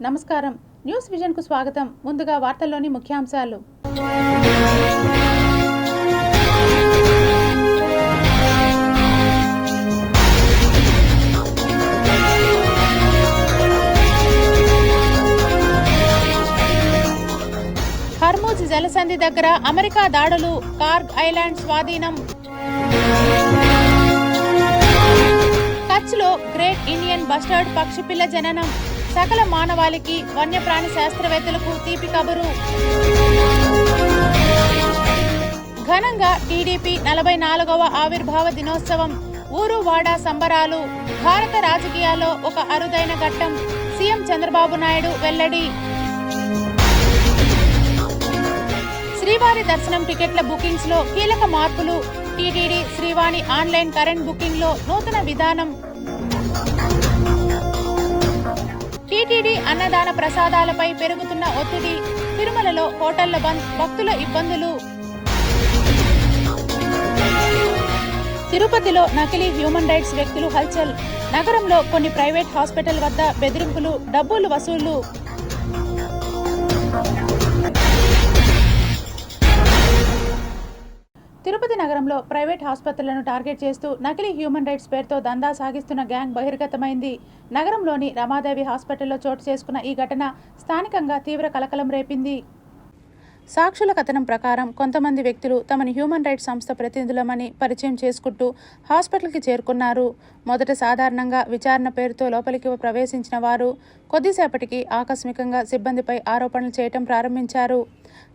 నమస్కారం. News vision కు స్వాగతం. ముందుగా వార్తల్లోని ముఖ్యాంశాలు. హర్ముజ్ జలసంధి దగ్గర అమెరికా దాడులు, కార్గ్ ఐలాండ్ స్వాధీనం. కచ్లో గ్రేట్ ఇండియన్ బస్టర్డ్ పక్షిపిల్ల జననం. సకల మానవాళికి, వన్యప్రాణి శాస్త్రవేత్తలకు తీపి కబురు. ఘనంగా టీడీపీ 44వ ఆవిర్భావ దినోత్సవం. ఊరు వాడ సంబరాలు. భారత రాజకీయాల్లో ఒక అరుదైన ఘట్టం. సీఎం చంద్రబాబు నాయుడు వెల్లడి. శ్రీవారి దర్శనం టికెట్ల బుకింగ్స్ లో కీలక మార్పులు. TTD Srivani online current booking లో నూతన విధానం. టీటీడీ అన్నదాన ప్రసాదాలపై పెరుగుతున్న ఒత్తిడి. తిరుమలలో హోటళ్ల బంద్, భక్తుల ఇబ్బందులు. తిరుపతిలో నకిలీ హ్యూమన్ రైట్స్ వ్యక్తులు హల్చల్. నగరంలో కొన్ని ప్రైవేట్ హాస్పిటల్ వద్ద బెదిరింపులు, డబ్బులు వసూళ్లు. తిరుపతి నగరంలో ప్రైవేట్ ఆసుపత్రులను టార్గెట్ చేస్తూ నకిలీ హ్యూమన్ రైట్స్ పేరుతో దందా సాగిస్తున్న గ్యాంగ్ బహిర్గతమైంది. నగరంలోని రమాదేవి హాస్పిటల్లో చోటు చేసుకున్న ఈ ఘటన స్థానికంగా తీవ్ర కలకలం రేపింది. సాక్షుల కథనం ప్రకారం కొంతమంది వ్యక్తులు తమని హ్యూమన్ రైట్స్ సంస్థ ప్రతినిధులమని పరిచయం చేసుకుంటూ హాస్పిటల్కి చేరుకున్నారు. మొదట సాధారణంగా విచారణ పేరుతో లోపలికి ప్రవేశించిన వారు కొద్దిసేపటికి ఆకస్మికంగా సిబ్బందిపై ఆరోపణలు చేయటం ప్రారంభించారు.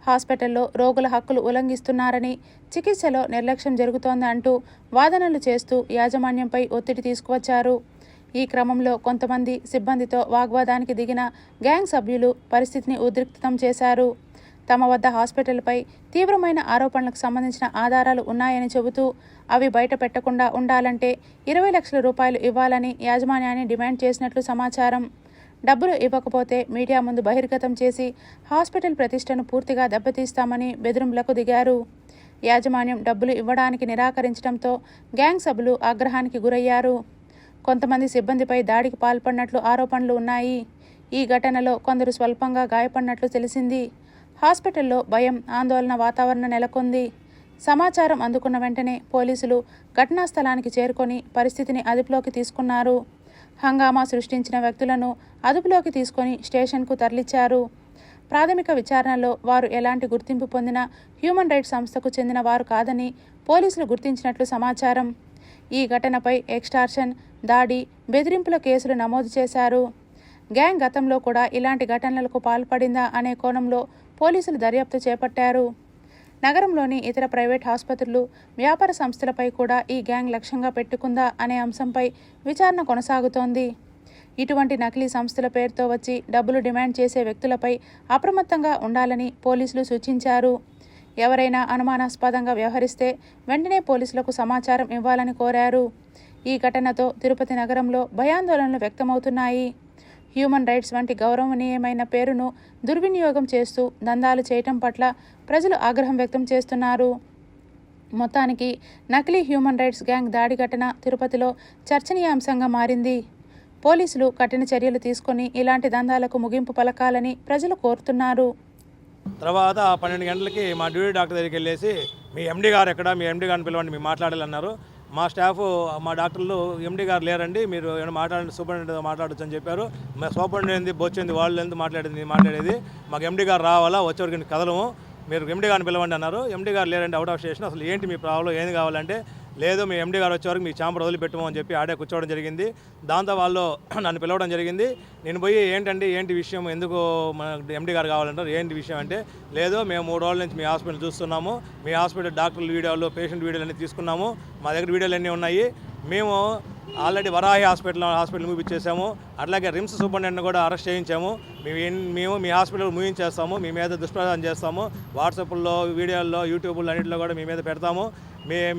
హాస్పిటల్లో రోగుల హక్కులు ఉల్లంఘిస్తున్నారని, చికిత్సలో నిర్లక్ష్యం జరుగుతోంది అంటూ వాదనలు చేస్తూ యాజమాన్యంపై ఒత్తిడి తీసుకువచ్చారు. ఈ క్రమంలో కొంతమంది సిబ్బందితో వాగ్వాదానికి దిగిన గ్యాంగ్ సభ్యులు పరిస్థితిని ఉద్రిక్తం చేశారు. తమ వద్ద హాస్పిటల్పై తీవ్రమైన ఆరోపణలకు సంబంధించిన ఆధారాలు ఉన్నాయని చెబుతూ అవి బయట పెట్టకుండా ఉండాలంటే 20 లక్షల రూపాయలు ఇవ్వాలని యాజమాన్యాన్ని డిమాండ్ చేసినట్లు సమాచారం. డబ్బులు ఇవ్వకపోతే మీడియా ముందు బహిర్గతం చేసి హాస్పిటల్ ప్రతిష్టను పూర్తిగా దెబ్బతీస్తామని బెదిరింపులకు దిగారు. యాజమాన్యం డబ్బులు ఇవ్వడానికి నిరాకరించడంతో గ్యాంగ్ సభ్యులు ఆగ్రహానికి గురయ్యారు. కొంతమంది సిబ్బందిపై దాడికి పాల్పడినట్లు ఆరోపణలు ఉన్నాయి. ఈ ఘటనలో కొందరు స్వల్పంగా గాయపడినట్లు తెలిసింది. హాస్పిటల్లో భయం, ఆందోళన వాతావరణం నెలకొంది. సమాచారం అందుకున్న వెంటనే పోలీసులు ఘటనా స్థలానికి చేరుకొని పరిస్థితిని అదుపులోకి తీసుకున్నారు. హంగామా సృష్టించిన వ్యక్తులను అదుపులోకి తీసుకొని స్టేషన్కు తరలించారు. ప్రాథమిక విచారణలో వారు ఎలాంటి గుర్తింపు పొందిన హ్యూమన్ రైట్స్ సంస్థకు చెందిన వారు కాదని పోలీసులు గుర్తించినట్లు సమాచారం. ఈ ఘటనపై ఎక్స్టార్షన్, దాడి, బెదిరింపుల కేసులు నమోదు చేశారు. గ్యాంగ్ గతంలో కూడా ఇలాంటి ఘటనలకు పాల్పడిందా అనే కోణంలో పోలీసులు దర్యాప్తు చేపట్టారు. నగరంలోని ఇతర ప్రైవేట్ ఆసుపత్రులు, వ్యాపార సంస్థలపై కూడా ఈ గ్యాంగ్ లక్ష్యంగా పెట్టుకుందా అనే అంశంపై విచారణ కొనసాగుతోంది. ఇటువంటి నకిలీ సంస్థల పేరుతో వచ్చి డబ్బులు డిమాండ్ చేసే వ్యక్తులపై అప్రమత్తంగా ఉండాలని పోలీసులు సూచించారు. ఎవరైనా అనుమానాస్పదంగా వ్యవహరిస్తే వెంటనే పోలీసులకు సమాచారం ఇవ్వాలని కోరారు. ఈ ఘటనతో తిరుపతి నగరంలో భయాందోళనలు వ్యక్తమవుతున్నాయి. హ్యూమన్ రైట్స్ వంటి గౌరవనీయమైన పేరును దుర్వినియోగం చేస్తూ దందాలు చేయటం పట్ల ప్రజలు ఆగ్రహం వ్యక్తం చేస్తున్నారు. మొత్తానికి నకిలీ హ్యూమన్ రైట్స్ గ్యాంగ్ దాడి ఘటన తిరుపతిలో చర్చనీయాంశంగా మారింది. పోలీసులు కఠిన చర్యలు తీసుకొని ఇలాంటి దందాలకు ముగింపు పలకాలని ప్రజలు కోరుతున్నారు. తర్వాత 12 గంటలకి మా డ్యూటీ డాక్టర్ దగ్గరికి వెళ్ళేసి మీ ఎండీ గారు ఎక్కడ, మీ ఎండీ గారిని పిలవండి, మీరు మాట్లాడాలన్నారు. మా స్టాఫ్, మా డాక్టర్లు ఎండీ గారు లేరండి, మీరు ఏమైనా మాట్లాడండి, సూపరింటెండెంట్ మాట్లాడచ్చు అని చెప్పారు. మా సూపరింటెండెంట్ బొచ్చింది, వాళ్ళు ఎందుకు మాట్లాడేది మాకు ఎండీ గారు రావాలా, వచ్చేవరకు కదలము, మీరు ఎండీ గారిని పిలవండి అన్నారు. ఎండీ గారు లేరండి, అవుట్ ఆఫ్ స్టేషన్. అసలు ఏంటి మీ ప్రాబ్లం, ఏది కావాలంటే లేదు మీ ఎండీ గారు వచ్చేవరకు మీ ఛాంబర్ వదిలిపెట్టము అని చెప్పి ఆడే కూర్చోవడం జరిగింది. దాంతో వాళ్ళు నన్ను పిలవడం జరిగింది. నేను పోయి ఏంటి విషయం, ఎందుకు మన ఎండీ గారు కావాలంటారు, ఏంటి విషయం అంటే లేదు మేము 3 రోజుల నుంచి మీ హాస్పిటల్ చూస్తున్నాము, మీ హాస్పిటల్ డాక్టర్ల వీడియోలు, పేషెంట్ వీడియోలు అన్నీ తీసుకున్నాము, మా దగ్గర వీడియోలు అన్నీ ఉన్నాయి, మేము ఆల్రెడీ వరాహి హాస్పిటల్ మూపించేసాము, అట్లాగే రిమ్స్ సూపరింటెండెంట్ కూడా అరెస్ట్ చేయించాము, మేము మీ హాస్పిటల్ మూయించేస్తాము, మీ మీద దుష్ప్రచారం చేస్తాము, వాట్సాప్లో, వీడియోల్లో, యూట్యూబ్లో అన్నింటిలో కూడా మీ మీద పెడతాము,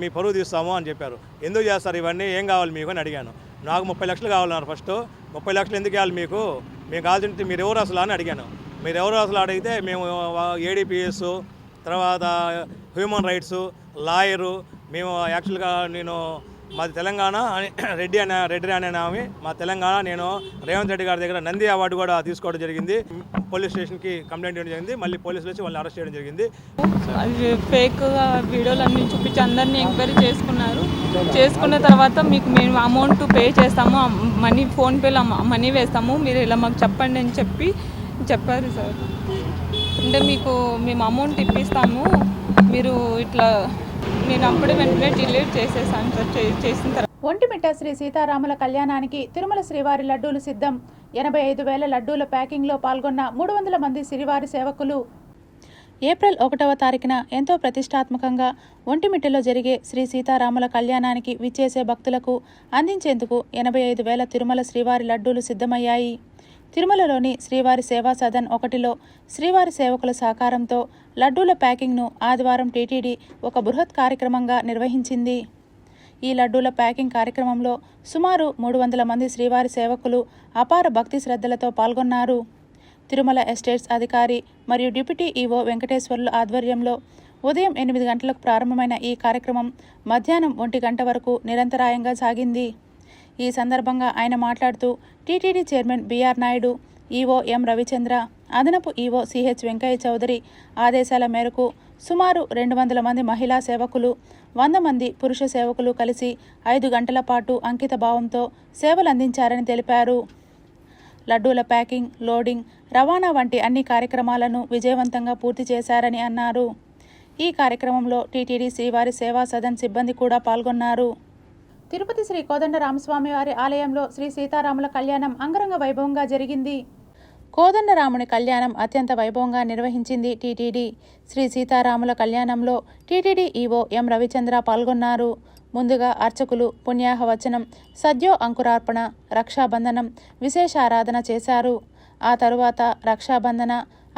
మీ పరువు తీస్తాము అని చెప్పారు. ఎందుకు చేస్తారు ఇవన్నీ, ఏం కావాలి మీకు అని అడిగాను. నాకు 30 లక్షలు కావాలన్నారు. ఫస్ట్ 30 లక్షలు ఎందుకు ఇవ్వాలి మీకు కావాల్సింటే మీరు ఎవరు అసలు అని అడిగాను. మీరు ఎవరు అసలు అడిగితే మేము ఏడీపీఎస్, తర్వాత హ్యూమన్ రైట్స్, లాయరు, మేము యాక్చువల్గా నేను మాది తెలంగాణ అని రెడ్డి అనే ఆమె మా తెలంగాణ. నేను రేవంత్ రెడ్డి గారి దగ్గర నంది అవార్డు కూడా తీసుకోవడం జరిగింది. పోలీస్ స్టేషన్కి కంప్లైంట్ ఇవ్వడం జరిగింది. మళ్ళీ పోలీసులు వచ్చి వాళ్ళని అరెస్ట్ చేయడం జరిగింది. అది ఫేక్గా వీడియోలు అన్నీ చూపించి అందరినీ ఎంక్వైరీ చేసుకున్నారు. చేసుకున్న తర్వాత మీకు మేము అమౌంట్ పే చేస్తాము, మనీ ఫోన్పేలో మనీ వేస్తాము, మీరు ఇలా మాకు చెప్పండి అని చెప్పారు సార్. అంటే మేము అమౌంట్ ఇప్పిస్తాము, మీరు ఇట్లా నేను అప్పుడే వెంటనే డిలీట్ చేసేసాను సార్. చేసిన తర్వాత ఒంటిమిట్ట శ్రీ సీతారాముల కళ్యాణానికి తిరుమల శ్రీవారి లడ్డూలు సిద్ధం. 85,000 లడ్డూల ప్యాకింగ్లో పాల్గొన్న 300 మంది శ్రీవారి సేవకులు. ఏప్రిల్ 1వ తారీఖున ఎంతో ప్రతిష్టాత్మకంగా ఒంటిమిట్టలో జరిగే శ్రీ సీతారాముల కళ్యాణానికి విచ్చేసే భక్తులకు అందించేందుకు 85,000 తిరుమల శ్రీవారి లడ్డూలు సిద్ధమయ్యాయి. తిరుమలలోని శ్రీవారి సేవా సదన్ 1లో శ్రీవారి సేవకుల సహకారంతో లడ్డూల ప్యాకింగ్ను ఆదివారం టీటీడీ ఒక బృహత్ కార్యక్రమంగా నిర్వహించింది. ఈ లడ్డూల ప్యాకింగ్ కార్యక్రమంలో సుమారు 300 మంది శ్రీవారి సేవకులు అపార భక్తి శ్రద్ధలతో పాల్గొన్నారు. తిరుమల ఎస్టేట్స్ అధికారి మరియు డిప్యూటీ ఈవో వెంకటేశ్వర్లు ఆధ్వర్యంలో ఉదయం 8 గంటలకు ప్రారంభమైన ఈ కార్యక్రమం మధ్యాహ్నం 1 గంట వరకు నిరంతరాయంగా సాగింది. ఈ సందర్భంగా ఆయన మాట్లాడుతూ TTD chairman BR Naidu, EO M Ravichandra, అదనపు ఈవో సిహెచ్ వెంకయ్య చౌదరి ఆదేశాల మేరకు సుమారు 200 మంది మహిళా సేవకులు, 100 మంది పురుష సేవకులు కలిసి 5 గంటల పాటు అంకిత భావంతో సేవలందించారని తెలిపారు. లడ్డూల ప్యాకింగ్, లోడింగ్, రవాణా వంటి అన్ని కార్యక్రమాలను విజయవంతంగా పూర్తి చేశారని అన్నారు. ఈ కార్యక్రమంలో టీటీడీ శ్రీవారి సేవా సదన్ సిబ్బంది కూడా పాల్గొన్నారు. తిరుపతి శ్రీ కోదండరామస్వామి వారి ఆలయంలో శ్రీ సీతారాముల కళ్యాణం అంగరంగ వైభవంగా జరిగింది. కోదండరాముని కళ్యాణం అత్యంత వైభవంగా నిర్వహించింది టీటీడీ. శ్రీ సీతారాముల కళ్యాణంలో టీటీడీ ఈవో ఎం రవిచంద్ర పాల్గొన్నారు. ముందుగా అర్చకులు పుణ్యాహవచనం, సద్యో అంకురార్పణ, రక్షాబంధనం, విశేషారాధన చేశారు. ఆ తరువాత రక్షాబంధన,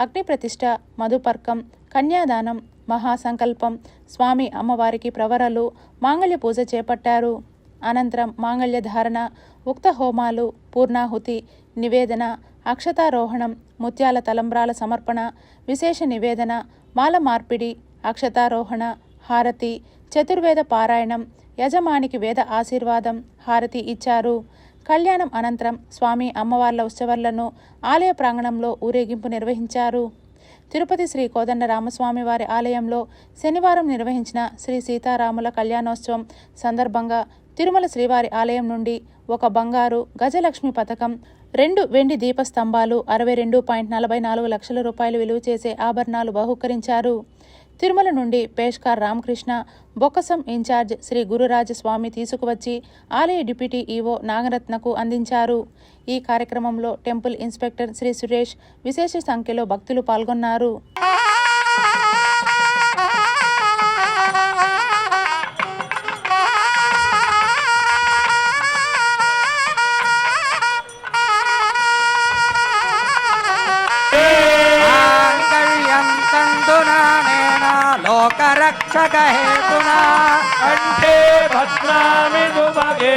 అగ్నిప్రతిష్ఠ, మధుపర్కం, కన్యాదానం, మహాసంకల్పం, స్వామి అమ్మవారికి ప్రవరలు, మాంగళ్య పూజ చేపట్టారు. అనంతరం మాంగళ్య ధారణ, ఉక్త హోమాలు, పూర్ణాహుతి, నివేదన, అక్షతారోహణం, ముత్యాల తలంబ్రాల సమర్పణ, విశేష నివేదన, మాల మార్పిడి, అక్షతారోహణ, హారతి, చతుర్వేద పారాయణం, యజమానికి వేద ఆశీర్వాదం, హారతి ఇచ్చారు. కళ్యాణం అనంతరం స్వామి అమ్మవార్ల ఉత్సవాలను ఆలయ ప్రాంగణంలో ఊరేగింపు నిర్వహించారు. తిరుపతి శ్రీ కోదండరామస్వామి వారి ఆలయంలో శనివారం నిర్వహించిన శ్రీ సీతారాముల కళ్యాణోత్సవం సందర్భంగా తిరుమల శ్రీవారి ఆలయం నుండి ఒక బంగారు గజలక్ష్మి పథకం, 2 వెండి దీపస్తంభాలు, 62.44 లక్షల రూపాయలు విలువ చేసే ఆభరణాలు బహూకరించారు. తిరుమల నుండి పేష్కార్ రామకృష్ణ, బొక్కసం ఇన్ఛార్జ్ శ్రీ గురురాజస్వామి తీసుకువచ్చి ఆలయ డిప్యూటీ ఈవో నాగరత్నకు అందించారు. ఈ కార్యక్రమంలో టెంపుల్ ఇన్స్పెక్టర్ శ్రీ సురేష్, విశేష సంఖ్యలో భక్తులు పాల్గొన్నారు. లోకరక్షక హేతునా కంఠే భద్రామి దుభగే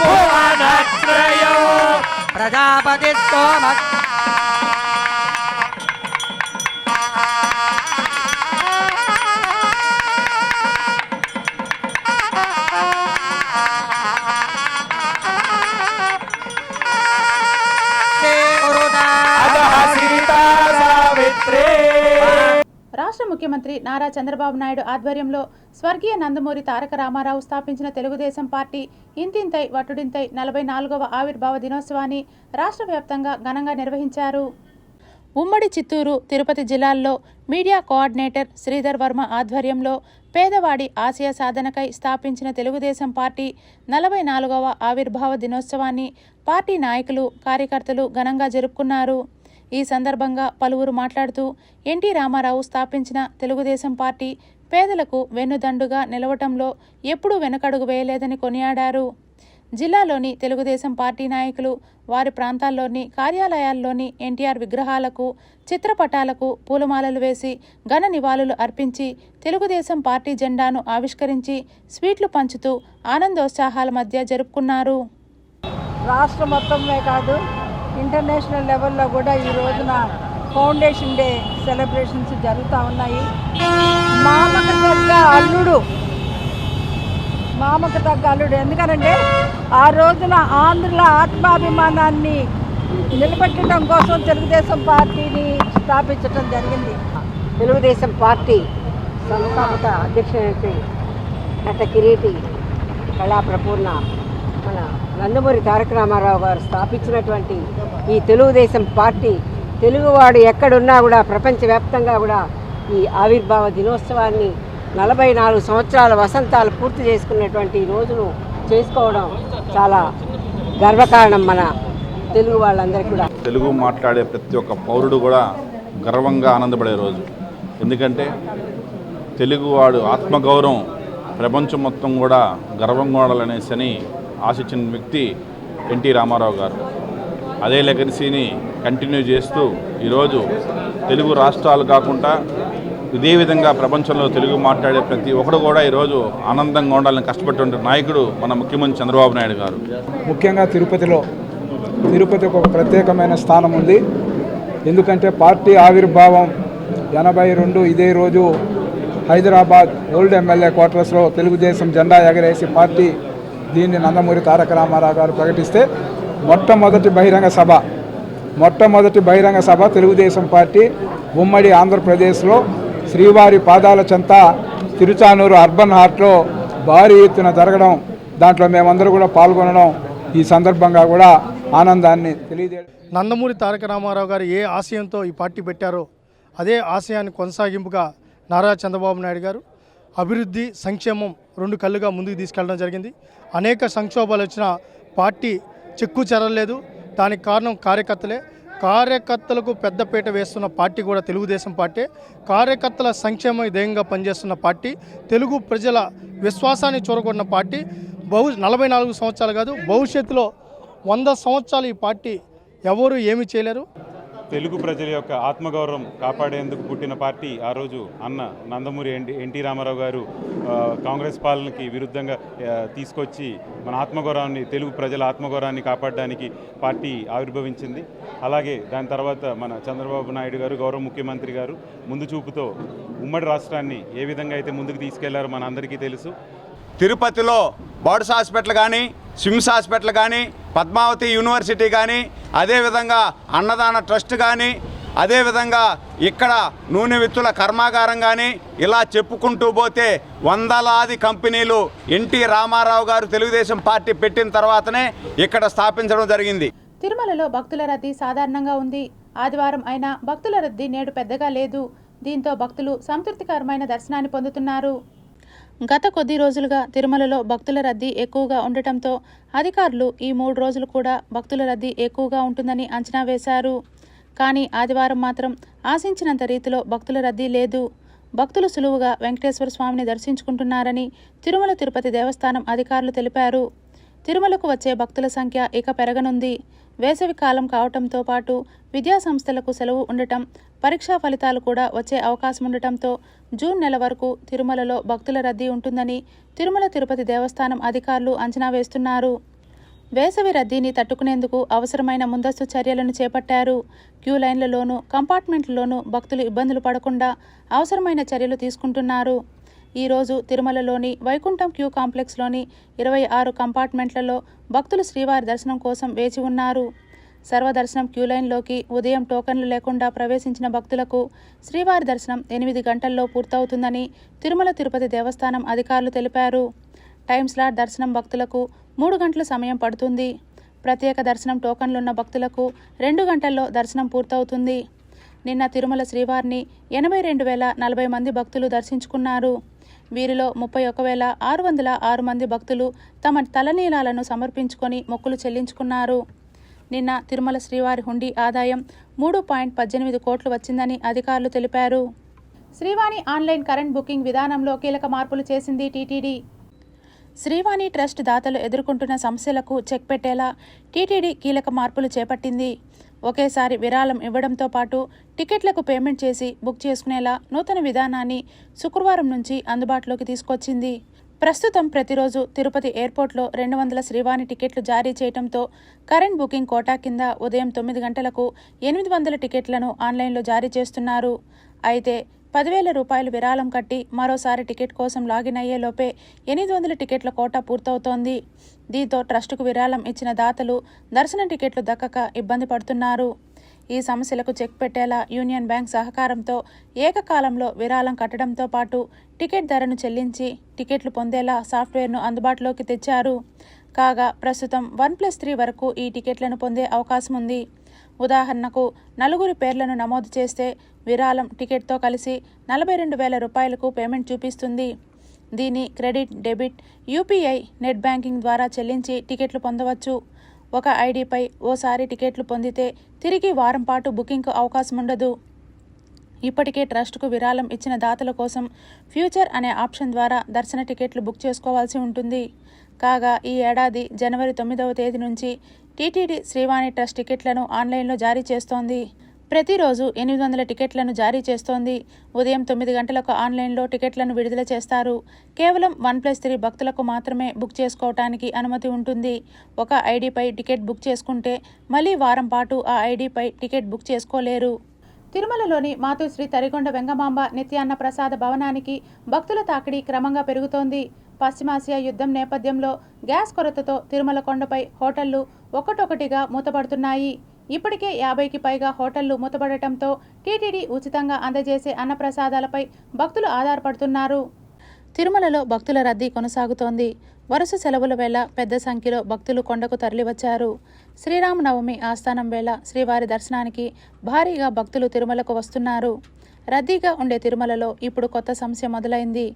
భువనత్రయో ప్రజాపతి స్తోమ రాష్ట్ర ముఖ్యమంత్రి నారా చంద్రబాబు నాయుడు ఆధ్వర్యంలో స్వర్గీయ నందమూరి తారక రామారావు స్థాపించిన తెలుగుదేశం పార్టీ ఇంతింతై వటుడింతై 44వ ఆవిర్భావ దినోత్సవాన్ని రాష్ట్ర వ్యాప్తంగా ఘనంగా నిర్వహించారు. ఉమ్మడి చిత్తూరు, తిరుపతి జిల్లాల్లో మీడియా కోఆర్డినేటర్ శ్రీధర్ వర్మ ఆధ్వర్యంలో పేదవాడి ఆశయ సాధనకై స్థాపించిన తెలుగుదేశం పార్టీ 44వ ఆవిర్భావ దినోత్సవాన్ని పార్టీ నాయకులు, కార్యకర్తలు ఘనంగా జరుపుకున్నారు. ఈ సందర్భంగా పలువురు మాట్లాడుతూ ఎన్టీ రామారావు స్థాపించిన తెలుగుదేశం పార్టీ పేదలకు వెన్నుదండుగా నిలవటంలో ఎప్పుడూ వెనకడుగు వేయలేదని కొనియాడారు. జిల్లాలోని తెలుగుదేశం పార్టీ నాయకులు వారి ప్రాంతాల్లోని కార్యాలయాల్లోని ఎన్టీఆర్ విగ్రహాలకు, చిత్రపటాలకు పూలమాలలు వేసి ఘన నివాళులు అర్పించి తెలుగుదేశం పార్టీ జెండాను ఆవిష్కరించి స్వీట్లు పంచుతూ ఆనందోత్సాహాల మధ్య జరుపుకున్నారు. రాష్ట్ర మొత్తంలో కాదు, ఇంటర్నేషనల్ లెవెల్లో కూడా ఈ రోజున ఫౌండేషన్ డే సెలబ్రేషన్స్ జరుగుతూ ఉన్నాయి. మామకు తగ్గ అల్లుడు మామకు తగ్గ అల్లుడు. ఎందుకనంటే ఆ రోజున ఆంధ్రుల ఆత్మాభిమానాన్ని నిలబెట్టడం కోసం తెలుగుదేశం పార్టీని స్థాపించడం జరిగింది. తెలుగుదేశం పార్టీ సంస్థాపక అధ్యక్షుడు నట కిరీటి కళాప్రపూర్ణ మన నందమూరి తారక రామారావు గారు స్థాపించినటువంటి ఈ తెలుగుదేశం పార్టీ తెలుగువాడు ఎక్కడున్నా కూడా ప్రపంచవ్యాప్తంగా కూడా ఈ ఆవిర్భావ దినోత్సవాన్ని 44 సంవత్సరాల వసంతాలు పూర్తి చేసుకున్నటువంటి ఈ రోజును చేసుకోవడం చాలా గర్వకారణం మన తెలుగు వాళ్ళందరికీ కూడా. తెలుగు మాట్లాడే ప్రతి ఒక్క పౌరుడు కూడా గర్వంగా ఆనందపడే రోజు. ఎందుకంటే తెలుగువాడు ఆత్మగౌరవం ప్రపంచం మొత్తం కూడా గర్వంగా ఉండాలనేసి ఆశించిన వ్యక్తి ఎన్టీ రామారావు గారు. అదే లెగసీని కంటిన్యూ చేస్తూ ఈరోజు తెలుగు రాష్ట్రాలు కాకుండా ఇదే విధంగా ప్రపంచంలో తెలుగు మాట్లాడే ప్రతి ఒక్కరు కూడా ఈరోజు ఆనందంగా ఉండాలని కష్టపడుతున్న నాయకుడు మన ముఖ్యమంత్రి చంద్రబాబు నాయుడు గారు. ముఖ్యంగా తిరుపతికి ఒక ప్రత్యేకమైన స్థానం ఉంది. ఎందుకంటే పార్టీ ఆవిర్భావం 82 ఇదే రోజు హైదరాబాద్ ఓల్డ్ ఎమ్మెల్యే క్వార్టర్స్లో తెలుగుదేశం జెండా ఎగరేసి పార్టీ దీన్ని నందమూరి తారక రామారావు గారు ప్రకటిస్తే మొట్టమొదటి బహిరంగ సభ తెలుగుదేశం పార్టీ ఉమ్మడి ఆంధ్రప్రదేశ్లో శ్రీవారి పాదాల చెంత తిరుచానూరు అర్బన్ హార్ట్లో భారీ ఎత్తున జరగడం, దాంట్లో మేమందరూ కూడా పాల్గొనడం ఈ సందర్భంగా కూడా ఆనందాన్ని తెలియజేయడం. నందమూరి తారక రామారావు గారు ఏ ఆశయంతో ఈ పార్టీ పెట్టారో అదే ఆశయాన్ని కొనసాగింపుగా నారా చంద్రబాబు నాయుడు గారు అభివృద్ధి సంక్షేమం 2 కళ్ళుగా ముందుకు తీసుకెళ్ళడం జరిగింది. అనేక సంక్షోభాలు వచ్చిన పార్టీ చెక్కు చెరలేదు. దానికి కారణం కార్యకర్తలకు పెద్దపీట వేస్తున్న పార్టీ కూడా తెలుగుదేశం పార్టీ. కార్యకర్తల సంక్షేమ ధ్యేయంగా పనిచేస్తున్న పార్టీ, తెలుగు ప్రజల విశ్వాసాన్ని చూరగొన్న పార్టీ. 44 సంవత్సరాలు కాదు, భవిష్యత్తులో 100 సంవత్సరాలు ఈ పార్టీ ఎవరు ఏమీ చేయలేరు. తెలుగు ప్రజల యొక్క ఆత్మగౌరవం కాపాడేందుకు పుట్టిన పార్టీ ఆ రోజు అన్న నందమూరి ఎన్టీ రామారావు గారు కాంగ్రెస్ పాలనకి విరుద్ధంగా తీసుకొచ్చి మన ఆత్మగౌరవాన్ని, తెలుగు ప్రజల ఆత్మగౌరవాన్ని కాపాడడానికి పార్టీ ఆవిర్భవించింది. అలాగే దాని తర్వాత మన చంద్రబాబు నాయుడు గారు గౌరవ ముఖ్యమంత్రి గారు ముందు చూపుతో ఉమ్మడి రాష్ట్రాన్ని ఏ విధంగా అయితే ముందుకు తీసుకెళ్లారో మన అందరికీ తెలుసు. తిరుపతిలో బర్డ్స్ హాస్పిటల్ కానీ, స్విమ్స్ హాస్పిటల్ కానీ, పద్మావతి యూనివర్సిటీ కానీ, అదేవిధంగా అన్నదాన ట్రస్ట్ కానీ, అదేవిధంగా ఇక్కడ నూనె విత్తుల కర్మాగారం కానీ, ఇలా చెప్పుకుంటూ పోతే వందలాది కంపెనీలు ఎన్టీ రామారావు గారు తెలుగుదేశం పార్టీ పెట్టిన తర్వాతనే ఇక్కడ స్థాపించడం జరిగింది. తిరుమలలో భక్తుల రద్దీ సాధారణంగా ఉంది. ఆదివారం అయినా భక్తుల రద్దీ నేడు పెద్దగా లేదు. దీంతో భక్తులు సంతృప్తికరమైన దర్శనాన్ని పొందుతున్నారు. గత కొద్ది రోజులుగా తిరుమలలో భక్తుల రద్దీ ఎక్కువగా ఉండటంతో అధికారులు ఈ 3 రోజులు కూడా భక్తుల రద్దీ ఎక్కువగా ఉంటుందని అంచనా వేశారు. కానీ ఆదివారం మాత్రం ఆశించినంత రీతిలో భక్తుల రద్దీ లేదు. భక్తులు సులువుగా వెంకటేశ్వర స్వామిని దర్శించుకుంటున్నారని తిరుమల తిరుపతి దేవస్థానం అధికారులు తెలిపారు. తిరుమలకు వచ్చే భక్తుల సంఖ్య ఇక పెరగనుంది. వేసవి కాలం కావటంతో పాటు విద్యా సంస్థలకు సెలవు ఉండటం, పరీక్షా ఫలితాలు కూడా వచ్చే అవకాశం ఉండటంతో జూన్ నెల వరకు తిరుమలలో భక్తుల రద్దీ ఉంటుందని తిరుమల తిరుపతి దేవస్థానం అధికారులు అంచనా వేస్తున్నారు. వేసవి రద్దీని తట్టుకునేందుకు అవసరమైన ముందస్తు చర్యలను చేపట్టారు. క్యూ లైన్లలోనూ కంపార్ట్మెంట్లలోనూ భక్తులు ఇబ్బందులు పడకుండా అవసరమైన చర్యలు తీసుకుంటున్నారు. ఈరోజు తిరుమలలోని వైకుంఠం క్యూ కాంప్లెక్స్లోని 26 కంపార్ట్మెంట్లలో భక్తులు శ్రీవారి దర్శనం కోసం వేచి ఉన్నారు. సర్వదర్శనం క్యూ లైన్లోకి ఉదయం టోకన్లు లేకుండా ప్రవేశించిన భక్తులకు శ్రీవారి దర్శనం 8 గంటల్లో పూర్తవుతుందని తిరుమల తిరుపతి దేవస్థానం అధికారులు తెలిపారు. టైం స్లాట్ దర్శనం భక్తులకు 3 గంటల సమయం పడుతుంది. ప్రత్యేక దర్శనం టోకన్లున్న భక్తులకు 2 గంటల్లో దర్శనం పూర్తవుతుంది. నిన్న తిరుమల శ్రీవారిని 82,040 మంది భక్తులు దర్శించుకున్నారు. వీరిలో 31,606 మంది భక్తులు తమ తలనీలాలను సమర్పించుకొని మొక్కులు చెల్లించుకున్నారు. నిన్న తిరుమల శ్రీవారి హుండీ ఆదాయం 3.18 కోట్లు వచ్చిందని అధికారులు తెలిపారు. శ్రీవాణి ఆన్లైన్ కరెంట్ బుకింగ్ విధానంలో కీలక మార్పులు చేసింది టీటీడీ. శ్రీవాణి ట్రస్ట్ దాతలు ఎదుర్కొంటున్న సమస్యలకు చెక్ పెట్టేలా టీటీడీ కీలక మార్పులు చేపట్టింది. ఒకేసారి విరాళం ఇవ్వడంతో పాటు టికెట్లకు పేమెంట్ చేసి బుక్ చేసుకునేలా నూతన విధానాన్ని శుక్రవారం నుంచి అందుబాటులోకి తీసుకొచ్చింది. ప్రస్తుతం ప్రతిరోజు తిరుపతి ఎయిర్పోర్ట్లో 200 శ్రీవాణి టికెట్లు జారీ చేయడంతో కరెంట్ బుకింగ్ కోటా కింద ఉదయం 9 గంటలకు 800 టికెట్లను ఆన్లైన్లో జారీ చేస్తున్నారు. అయితే 10,000 రూపాయలు విరాళం కట్టి మరోసారి టికెట్ కోసం లాగిన్ అయ్యేలోపే 800 టికెట్ల కోటా పూర్తవుతోంది. దీంతో ట్రస్టుకు విరాళం ఇచ్చిన దాతలు దర్శనం టికెట్లు దక్కక ఇబ్బంది పడుతున్నారు. ఈ సమస్యలకు చెక్ పెట్టేలా యూనియన్ బ్యాంక్ సహకారంతో ఏకకాలంలో విరాళం కట్టడంతో పాటు టికెట్ ధరను చెల్లించి టికెట్లు పొందేలా సాఫ్ట్వేర్ను అందుబాటులోకి తెచ్చారు. కాగా ప్రస్తుతం 1+3 వరకు ఈ టికెట్లను పొందే అవకాశం ఉంది. ఉదాహరణకు 4 పేర్లను నమోదు చేస్తే విరాళం టికెట్తో కలిసి 42,000 రూపాయలకు పేమెంట్ చూపిస్తుంది. దీన్ని credit, debit, UPI, net banking ద్వారా చెల్లించి టికెట్లు పొందవచ్చు. ఒక ఐడిపై ఓసారి టికెట్లు పొందితే తిరిగి వారం పాటు బుకింగ్కు అవకాశం ఉండదు. ఇప్పటికే ట్రస్టుకు విరాళం ఇచ్చిన దాతల కోసం ఫ్యూచర్ అనే ఆప్షన్ ద్వారా దర్శన టికెట్లు బుక్ చేసుకోవాల్సి ఉంటుంది. కాగా ఈ ఏడాది జనవరి 9వ తేదీ నుంచి టీటీడీ శ్రీవాణి ట్రస్ట్ టికెట్లను ఆన్లైన్లో జారీ చేస్తోంది. ప్రతిరోజు 800 టికెట్లను జారీ చేస్తోంది. ఉదయం 9 గంటలకు ఆన్లైన్లో టికెట్లను విడుదల చేస్తారు. కేవలం 1+3 భక్తులకు మాత్రమే బుక్ చేసుకోవటానికి అనుమతి ఉంటుంది. ఒక ఐడిపై టికెట్ బుక్ చేసుకుంటే మళ్ళీ వారం పాటు ఆ ఐడిపై టికెట్ బుక్ చేసుకోలేరు. తిరుమలలోని మాతృశ్రీ తరిగొండ వెంగమాంబ నిత్యాన్న ప్రసాద భవనానికి భక్తుల తాకిడి క్రమంగా పెరుగుతోంది. పశ్చిమాసియా యుద్ధం నేపథ్యంలో గ్యాస్ కొరతతో తిరుమల కొండపై హోటళ్లు ఒక్కటొక్కటిగా మూతపడుతున్నాయి. ఇప్పటికే 50కి పైగా హోటళ్లు మూతపడటంతో టీటీడీ ఉచితంగా అందజేసే అన్నప్రసాదాలపై భక్తులు ఆధారపడుతున్నారు. తిరుమలలో భక్తుల రద్దీ కొనసాగుతోంది. వరుస సెలవుల వేళ పెద్ద సంఖ్యలో భక్తులు కొండకు తరలివచ్చారు. శ్రీరామనవమి ఆస్థానం వేళ శ్రీవారి దర్శనానికి భారీగా భక్తులు తిరుమలకు వస్తున్నారు. రద్దీగా ఉండే తిరుమలలో ఇప్పుడు కొత్త సమస్య మొదలైంది.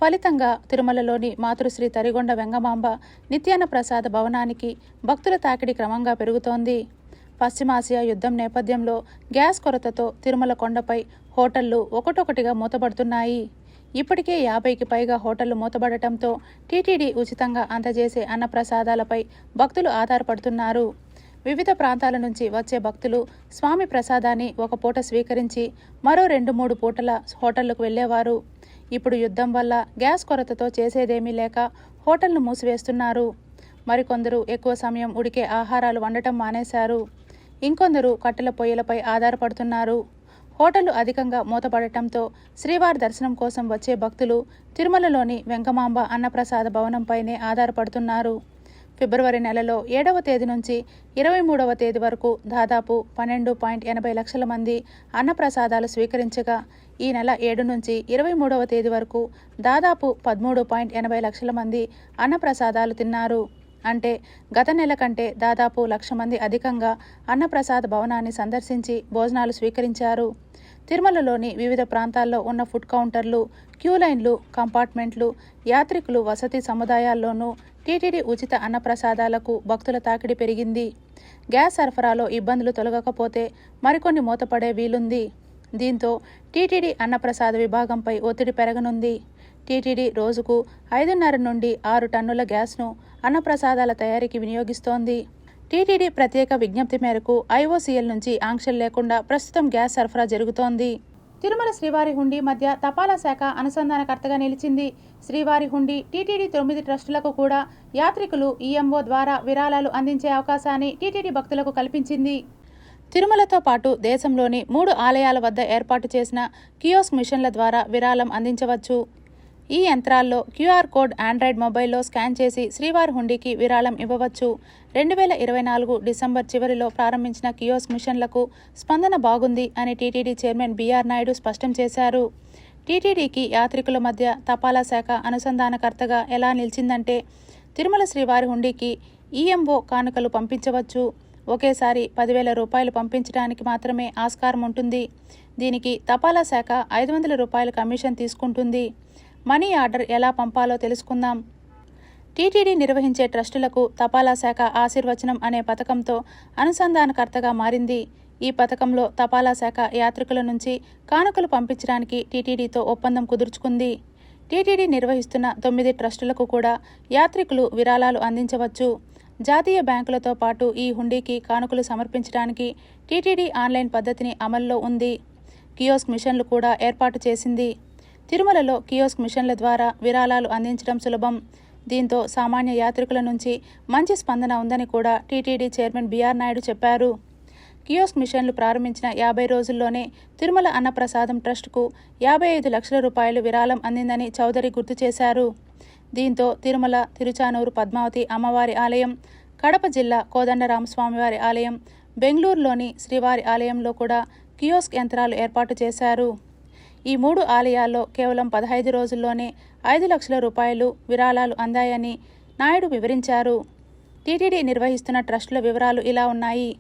ఫలితంగా తిరుమలలోని మాతృశ్రీ తరిగొండ వెంగమాంబ నిత్యాన్న ప్రసాద భవనానికి భక్తుల తాకిడి క్రమంగా పెరుగుతోంది. పశ్చిమాసియా యుద్ధం నేపథ్యంలో గ్యాస్ కొరతతో తిరుమల కొండపై హోటళ్లు ఒకటొకటిగా మూతపడుతున్నాయి. ఇప్పటికే 50కి పైగా హోటళ్లు మూతపడటంతో టీటీడీ ఉచితంగా అందజేసే అన్నప్రసాదాలపై భక్తులు ఆధారపడుతున్నారు. వివిధ ప్రాంతాల నుంచి వచ్చే భక్తులు స్వామి ప్రసాదాన్ని ఒక పూట స్వీకరించి మరో 2-3 పూటల హోటళ్లకు వెళ్లేవారు. ఇప్పుడు యుద్ధం వల్ల గ్యాస్ కొరతతో చేసేదేమీ లేక హోటళ్లు మూసివేస్తున్నారు. మరికొందరు ఎక్కువ సమయం ఉడికే ఆహారాలు వండటం మానేశారు. ఇంకొందరు కట్టెల పొయ్యిలపై ఆధారపడుతున్నారు. హోటళ్లు అధికంగా మూతపడటంతో శ్రీవారి దర్శనం కోసం వచ్చే భక్తులు తిరుమలలోని వెంగమాంబ అన్నప్రసాద భవనంపైనే ఆధారపడుతున్నారు. ఫిబ్రవరి నెలలో 7వ తేదీ నుంచి 23వ తేదీ వరకు దాదాపు 12.80 లక్షల మంది అన్నప్రసాదాలు స్వీకరించగా ఈ నెల 7 నుంచి 23వ తేదీ వరకు దాదాపు 13.80 లక్షల మంది అన్నప్రసాదాలు తిన్నారు. అంటే గత నెల కంటే దాదాపు 1,00,000 మంది అధికంగా అన్నప్రసాద భవనాన్ని సందర్శించి భోజనాలు స్వీకరించారు. తిరుమలలోని వివిధ ప్రాంతాల్లో ఉన్న ఫుడ్ కౌంటర్లు, క్యూ లైన్లు, కంపార్ట్మెంట్లు, యాత్రికులు వసతి సముదాయాల్లోనూ టీటీడీ ఉచిత అన్నప్రసాదాలకు భక్తుల తాకిడి పెరిగింది. గ్యాస్ సరఫరాలో ఇబ్బందులు తొలగకపోతే మరికొన్ని మూతపడే వీలుంది. దీంతో టీటీడీ అన్నప్రసాద విభాగంపై ఒత్తిడి పెరగనుంది. టీటీడీ రోజుకు 5.5 నుండి 6 టన్నుల గ్యాస్ను అన్నప్రసాదాల తయారీకి వినియోగిస్తోంది. టీటీడీ ప్రత్యేక విజ్ఞప్తి మేరకు ఐఓసీఎల్ నుంచి ఆంక్షలు లేకుండా ప్రస్తుతం గ్యాస్ సరఫరా జరుగుతోంది. తిరుమల శ్రీవారి హుండీ మధ్య తపాలా శాఖ అనుసంధానకర్తగా నిలిచింది. శ్రీవారి హుండీ టీటీడీ 9 ట్రస్టులకు కూడా యాత్రికులు ఈఎంఓ ద్వారా విరాళాలు అందించే అవకాశాన్ని టీటీడీ భక్తులకు కల్పించింది. తిరుమలతో పాటు దేశంలోని 3 ఆలయాల వద్ద ఏర్పాటు చేసిన కియోస్క్ మిషన్ల ద్వారా విరాళం అందించవచ్చు. ఈ యంత్రాల్లో క్యూఆర్ కోడ్ ఆండ్రాయిడ్ మొబైల్లో స్కాన్ చేసి శ్రీవారి హుండీకి విరాళం ఇవ్వవచ్చు. 2024 డిసెంబర్ చివరిలో ప్రారంభించిన కియోస్క్ మిషన్లకు స్పందన బాగుంది అని టీటీడీ చైర్మన్ బీఆర్ నాయుడు స్పష్టం చేశారు. టీటీడీకి యాత్రికుల మధ్య తపాలా శాఖ అనుసంధానకర్తగా ఎలా నిలిచిందంటే తిరుమల శ్రీవారి హుండీకి ఈఎంఓ కానుకలు పంపించవచ్చు. ఒకేసారి 10,000 రూపాయలు పంపించడానికి మాత్రమే ఆస్కారం ఉంటుంది. దీనికి తపాలా శాఖ 500 రూపాయల కమిషన్ తీసుకుంటుంది. మనీ ఆర్డర్ ఎలా పంపాలో తెలుసుకుందాం. టీటీడీ నిర్వహించే ట్రస్టులకు తపాలా శాఖ ఆశీర్వచనం అనే పథకంతో అనుసంధానకర్తగా మారింది. ఈ పథకంలో తపాలా శాఖ యాత్రికుల నుంచి కానుకలు పంపించడానికి టీటీడీతో ఒప్పందం కుదుర్చుకుంది. టీటీడీ నిర్వహిస్తున్న 9 ట్రస్టులకు కూడా యాత్రికులు విరాళాలు అందించవచ్చు. జాతీయ బ్యాంకులతో పాటు ఈ హుండీకి కానుకలు సమర్పించడానికి టీటీడీ ఆన్లైన్ పద్ధతిని అమల్లో ఉంది. కియోస్క్ మిషన్లు కూడా ఏర్పాటు చేసింది. తిరుమలలో కియోస్క్ మిషన్ల ద్వారా విరాళాలు అందించడం సులభం. దీంతో సామాన్య యాత్రికుల నుంచి మంచి స్పందన ఉందని కూడా టీటీడీ చైర్మన్ బీఆర్ నాయుడు చెప్పారు. కియోస్క్ మిషన్లు ప్రారంభించిన 50 రోజుల్లోనే తిరుమల అన్నప్రసాదం ట్రస్టుకు 55 లక్షల రూపాయలు విరాళం అందిందని చౌదరి గుర్తు చేశారు. దీంతో తిరుమల, తిరుచానూరు పద్మావతి అమ్మవారి ఆలయం, కడప జిల్లా కోదండరామస్వామివారి ఆలయం, బెంగళూరులోని శ్రీవారి ఆలయంలో కూడా కియోస్క్ యంత్రాలు ఏర్పాటు చేశారు. ఈ 3 ఆలయాల్లో కేవలం 15 రోజుల్లోనే 5 లక్షల రూపాయలు విరాళాలు అందాయని నాయుడు వివరించారు. టీటీడీ నిర్వహిస్తున్న ట్రస్టుల వివరాలు ఇలా ఉన్నాయి.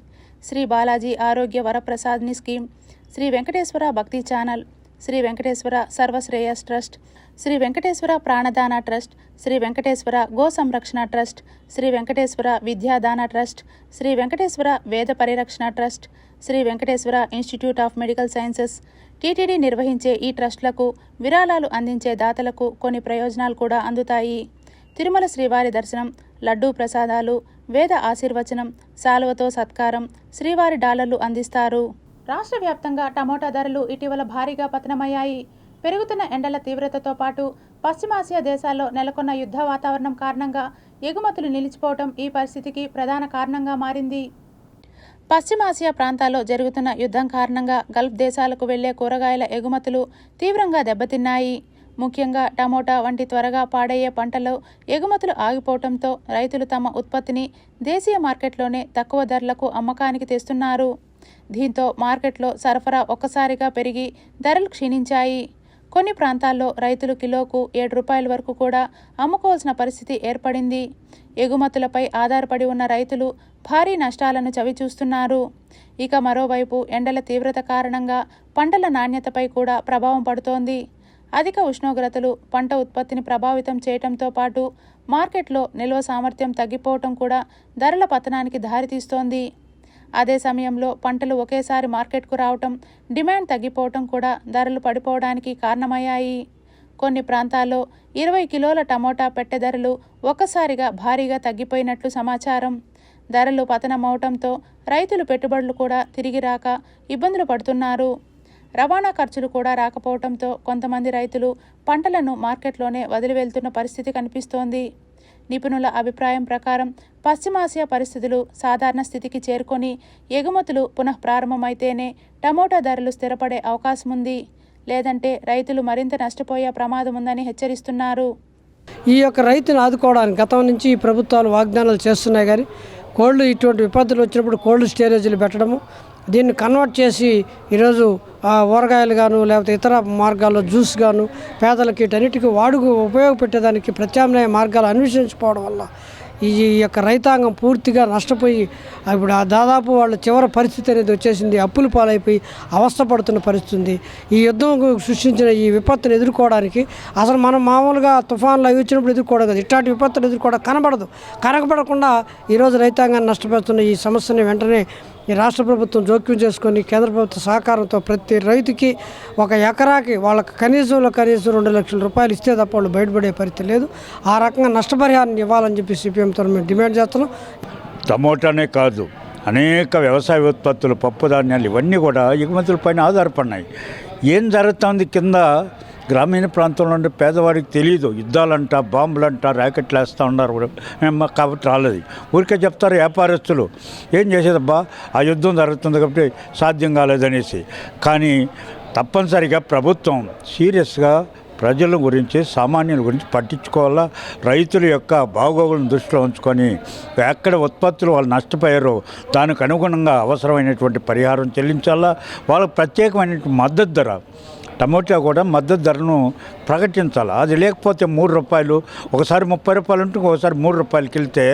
శ్రీ బాలాజీ ఆరోగ్య వరప్రసాద్ని scheme, Sri Venkateswara Bhakti channel, Sri Venkateswara Sarvashreyas trust, Sri Venkateswara Pranadana trust, Sri Venkateswara Go Samrakshana trust, Sri Venkateswara Vidyadana trust, Sri Venkateswara Veda Parirakshana trust, Sri Venkateswara institute of medical sciences. TTD నిర్వహించే ఈ ట్రస్టులకు విరాళాలు అందించే దాతలకు కొన్ని ప్రయోజనాలు కూడా అందుతాయి. తిరుమల శ్రీవారి దర్శనం, లడ్డూ ప్రసాదాలు, వేద ఆశీర్వచనం, సాలువతో సత్కారం, శ్రీవారి డాలర్లు అందిస్తారు. రాష్ట్ర వ్యాప్తంగా టమోటా ధరలు ఇటీవల భారీగా పతనమయ్యాయి. పెరుగుతున్న ఎండల తీవ్రతతో పాటు పశ్చిమాసియా దేశాల్లో నెలకొన్న యుద్ధ వాతావరణం కారణంగా ఎగుమతులు నిలిచిపోవడం ఈ పరిస్థితికి ప్రధాన కారణంగా మారింది. పశ్చిమాసియా ప్రాంతాల్లో జరుగుతున్న యుద్ధం కారణంగా గల్ఫ్ దేశాలకు వెళ్లే కూరగాయల ఎగుమతులు తీవ్రంగా దెబ్బతిన్నాయి. ముఖ్యంగా టమోటా వంటి త్వరగా పాడయ్యే పంటలో ఎగుమతులు ఆగిపోవడంతో రైతులు తమ ఉత్పత్తిని దేశీయ మార్కెట్లోనే తక్కువ ధరలకు అమ్మకానికి తెస్తున్నారు. దీంతో మార్కెట్లో సరఫరా ఒక్కసారిగా పెరిగి ధరలు క్షీణించాయి. కొన్ని ప్రాంతాల్లో రైతులు కిలోకు 7 రూపాయల వరకు కూడా అమ్ముకోవాల్సిన పరిస్థితి ఏర్పడింది. ఎగుమతులపై ఆధారపడి ఉన్న రైతులు భారీ నష్టాలను చవిచూస్తున్నారు. ఇక మరోవైపు ఎండల తీవ్రత కారణంగా పంటల నాణ్యతపై కూడా ప్రభావం పడుతోంది. అధిక ఉష్ణోగ్రతలు పంట ఉత్పత్తిని ప్రభావితం చేయడంతో పాటు మార్కెట్లో నిల్వ సామర్థ్యం తగ్గిపోవటం కూడా ధరల పతనానికి దారితీస్తోంది. అదే సమయంలో పంటలు ఒకేసారి మార్కెట్కు రావటం, డిమాండ్ తగ్గిపోవటం కూడా ధరలు పడిపోవడానికి కారణమయ్యాయి. కొన్ని ప్రాంతాల్లో 20 కిలోల టమోటా పెట్టె ధరలు ఒక్కసారిగా భారీగా తగ్గిపోయినట్లు సమాచారం. ధరలు పతనమవటంతో రైతులు పెట్టుబడులు కూడా తిరిగి రాక ఇబ్బందులు పడుతున్నారు. రవాణా ఖర్చులు కూడా రాకపోవడంతో కొంతమంది రైతులు పంటలను మార్కెట్లోనే వదిలి వెళ్తున్న పరిస్థితి కనిపిస్తోంది. నిపుణుల అభిప్రాయం ప్రకారం పశ్చిమాసియా పరిస్థితులు సాధారణ స్థితికి చేరుకొని ఎగుమతులు పునః ప్రారంభమైతేనే టమోటా ధరలు స్థిరపడే అవకాశం ఉంది. లేదంటే రైతులు మరింత నష్టపోయే ప్రమాదం ఉందని హెచ్చరిస్తున్నారు. ఈ యొక్క రైతును ఆదుకోవడానికి గతం నుంచి ప్రభుత్వాలు వాగ్దానాలు చేస్తున్నాయి. కానీ కోల్డ్ ఇటువంటి విపత్తులు వచ్చినప్పుడు కోల్డ్ స్టోరేజీలు పెట్టడము, దీన్ని కన్వర్ట్ చేసి ఈరోజు ఊరగాయలు గాను లేకపోతే ఇతర మార్గాల్లో జ్యూస్ గాను పేదలకి వీటన్నిటికీ ఉపయోగపెట్టేదానికి ప్రత్యామ్నాయ మార్గాలు అన్వేషించుకోవడం వల్ల ఈ యొక్క రైతాంగం పూర్తిగా నష్టపోయి ఇప్పుడు దాదాపు వాళ్ళ చివరి పరిస్థితి అనేది వచ్చేసింది. అప్పుల పాలైపోయి అవస్థపడుతున్న పరిస్థితి ఉంది. ఈ యుద్ధం సృష్టించిన ఈ విపత్తును ఎదుర్కోవడానికి అసలు మనం మామూలుగా తుఫాన్లు అవి వచ్చినప్పుడు ఎదుర్కోవడం కదా, ఇట్లాంటి విపత్తులు ఎదుర్కోవడం కనబడకుండా ఈరోజు రైతాంగాన్ని నష్టపోతున్న ఈ సమస్యని వెంటనే ఈ రాష్ట్ర ప్రభుత్వం జోక్యం చేసుకొని కేంద్ర ప్రభుత్వ సహకారంతో ప్రతి రైతుకి ఒక ఎకరాకి వాళ్ళకి కనీసం 2 లక్షల రూపాయలు ఇస్తే తప్ప వాళ్ళు బయటపడే పరిస్థితి లేదు. ఆ రకంగా నష్టపరిహారం ఇవ్వాలని చెప్పి సిపిఎంతో మేము డిమాండ్ చేస్తున్నాం. టమోటానే కాదు, అనేక వ్యవసాయ ఉత్పత్తులు, పప్పు ధాన్యాలు ఇవన్నీ కూడా ఎగుమతులపైన ఆధారపడినాయి. ఏం జరుగుతుంది కింద గ్రామీణ ప్రాంతంలో ఉండే పేదవాడికి తెలియదు. యుద్ధాలంట, బాంబులంట, ర్యాకెట్లు వేస్తూ ఉన్నారు కాబట్టి రాలేదు. ఊరికే చెప్తారు వ్యాపారస్తులు, ఏం చేసేదబ్బా ఆ యుద్ధం జరుగుతుంది కాబట్టి సాధ్యం కాలేదనేసి. కానీ తప్పనిసరిగా ప్రభుత్వం సీరియస్గా ప్రజల గురించి, సామాన్యుల గురించి పట్టించుకోవాలా. రైతుల యొక్క బాగోగులను దృష్టిలో ఉంచుకొని ఎక్కడ ఉత్పత్తులు వాళ్ళు నష్టపోయారో దానికి అనుగుణంగా అవసరమైనటువంటి పరిహారం చెల్లించాలా. వాళ్ళకు ప్రత్యేకమైనటువంటి మద్దతు ధర, టమోటా కూడా మద్దతు ధరను ప్రకటించాలి. అది లేకపోతే 3 రూపాయలు, ఒకసారి 30 రూపాయలు ఉంటుంది, ఒకసారి 3 రూపాయలకి వెళ్తే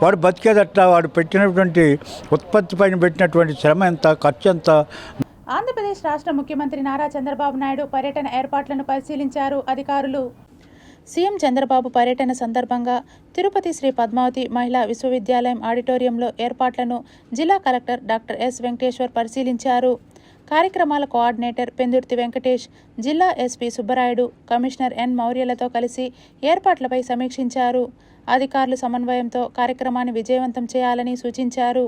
వాడు బతికేదట్లా. వాడు పెట్టినటువంటి ఉత్పత్తి పైన పెట్టినటువంటి శ్రమ ఎంత, ఖర్చు ఎంత. ఆంధ్రప్రదేశ్ రాష్ట్ర ముఖ్యమంత్రి నారా చంద్రబాబు నాయుడు పర్యటన ఏర్పాట్లను పరిశీలించారు అధికారులు. సీఎం చంద్రబాబు పర్యటన సందర్భంగా తిరుపతి శ్రీ పద్మావతి మహిళా విశ్వవిద్యాలయం ఆడిటోరియంలో ఏర్పాట్లను జిల్లా కలెక్టర్ డాక్టర్ ఎస్ వెంకటేశ్వర్ పరిశీలించారు. కార్యక్రమాల కోఆర్డినేటర్ పెందుర్తి వెంకటేష్, జిల్లా ఎస్పీ సుబ్బరాయుడు, కమిషనర్ ఎన్ మౌర్యలతో కలిసి ఏర్పాట్లపై సమీక్షించారు. అధికారుల సమన్వయంతో కార్యక్రమాన్ని విజయవంతం చేయాలని సూచించారు.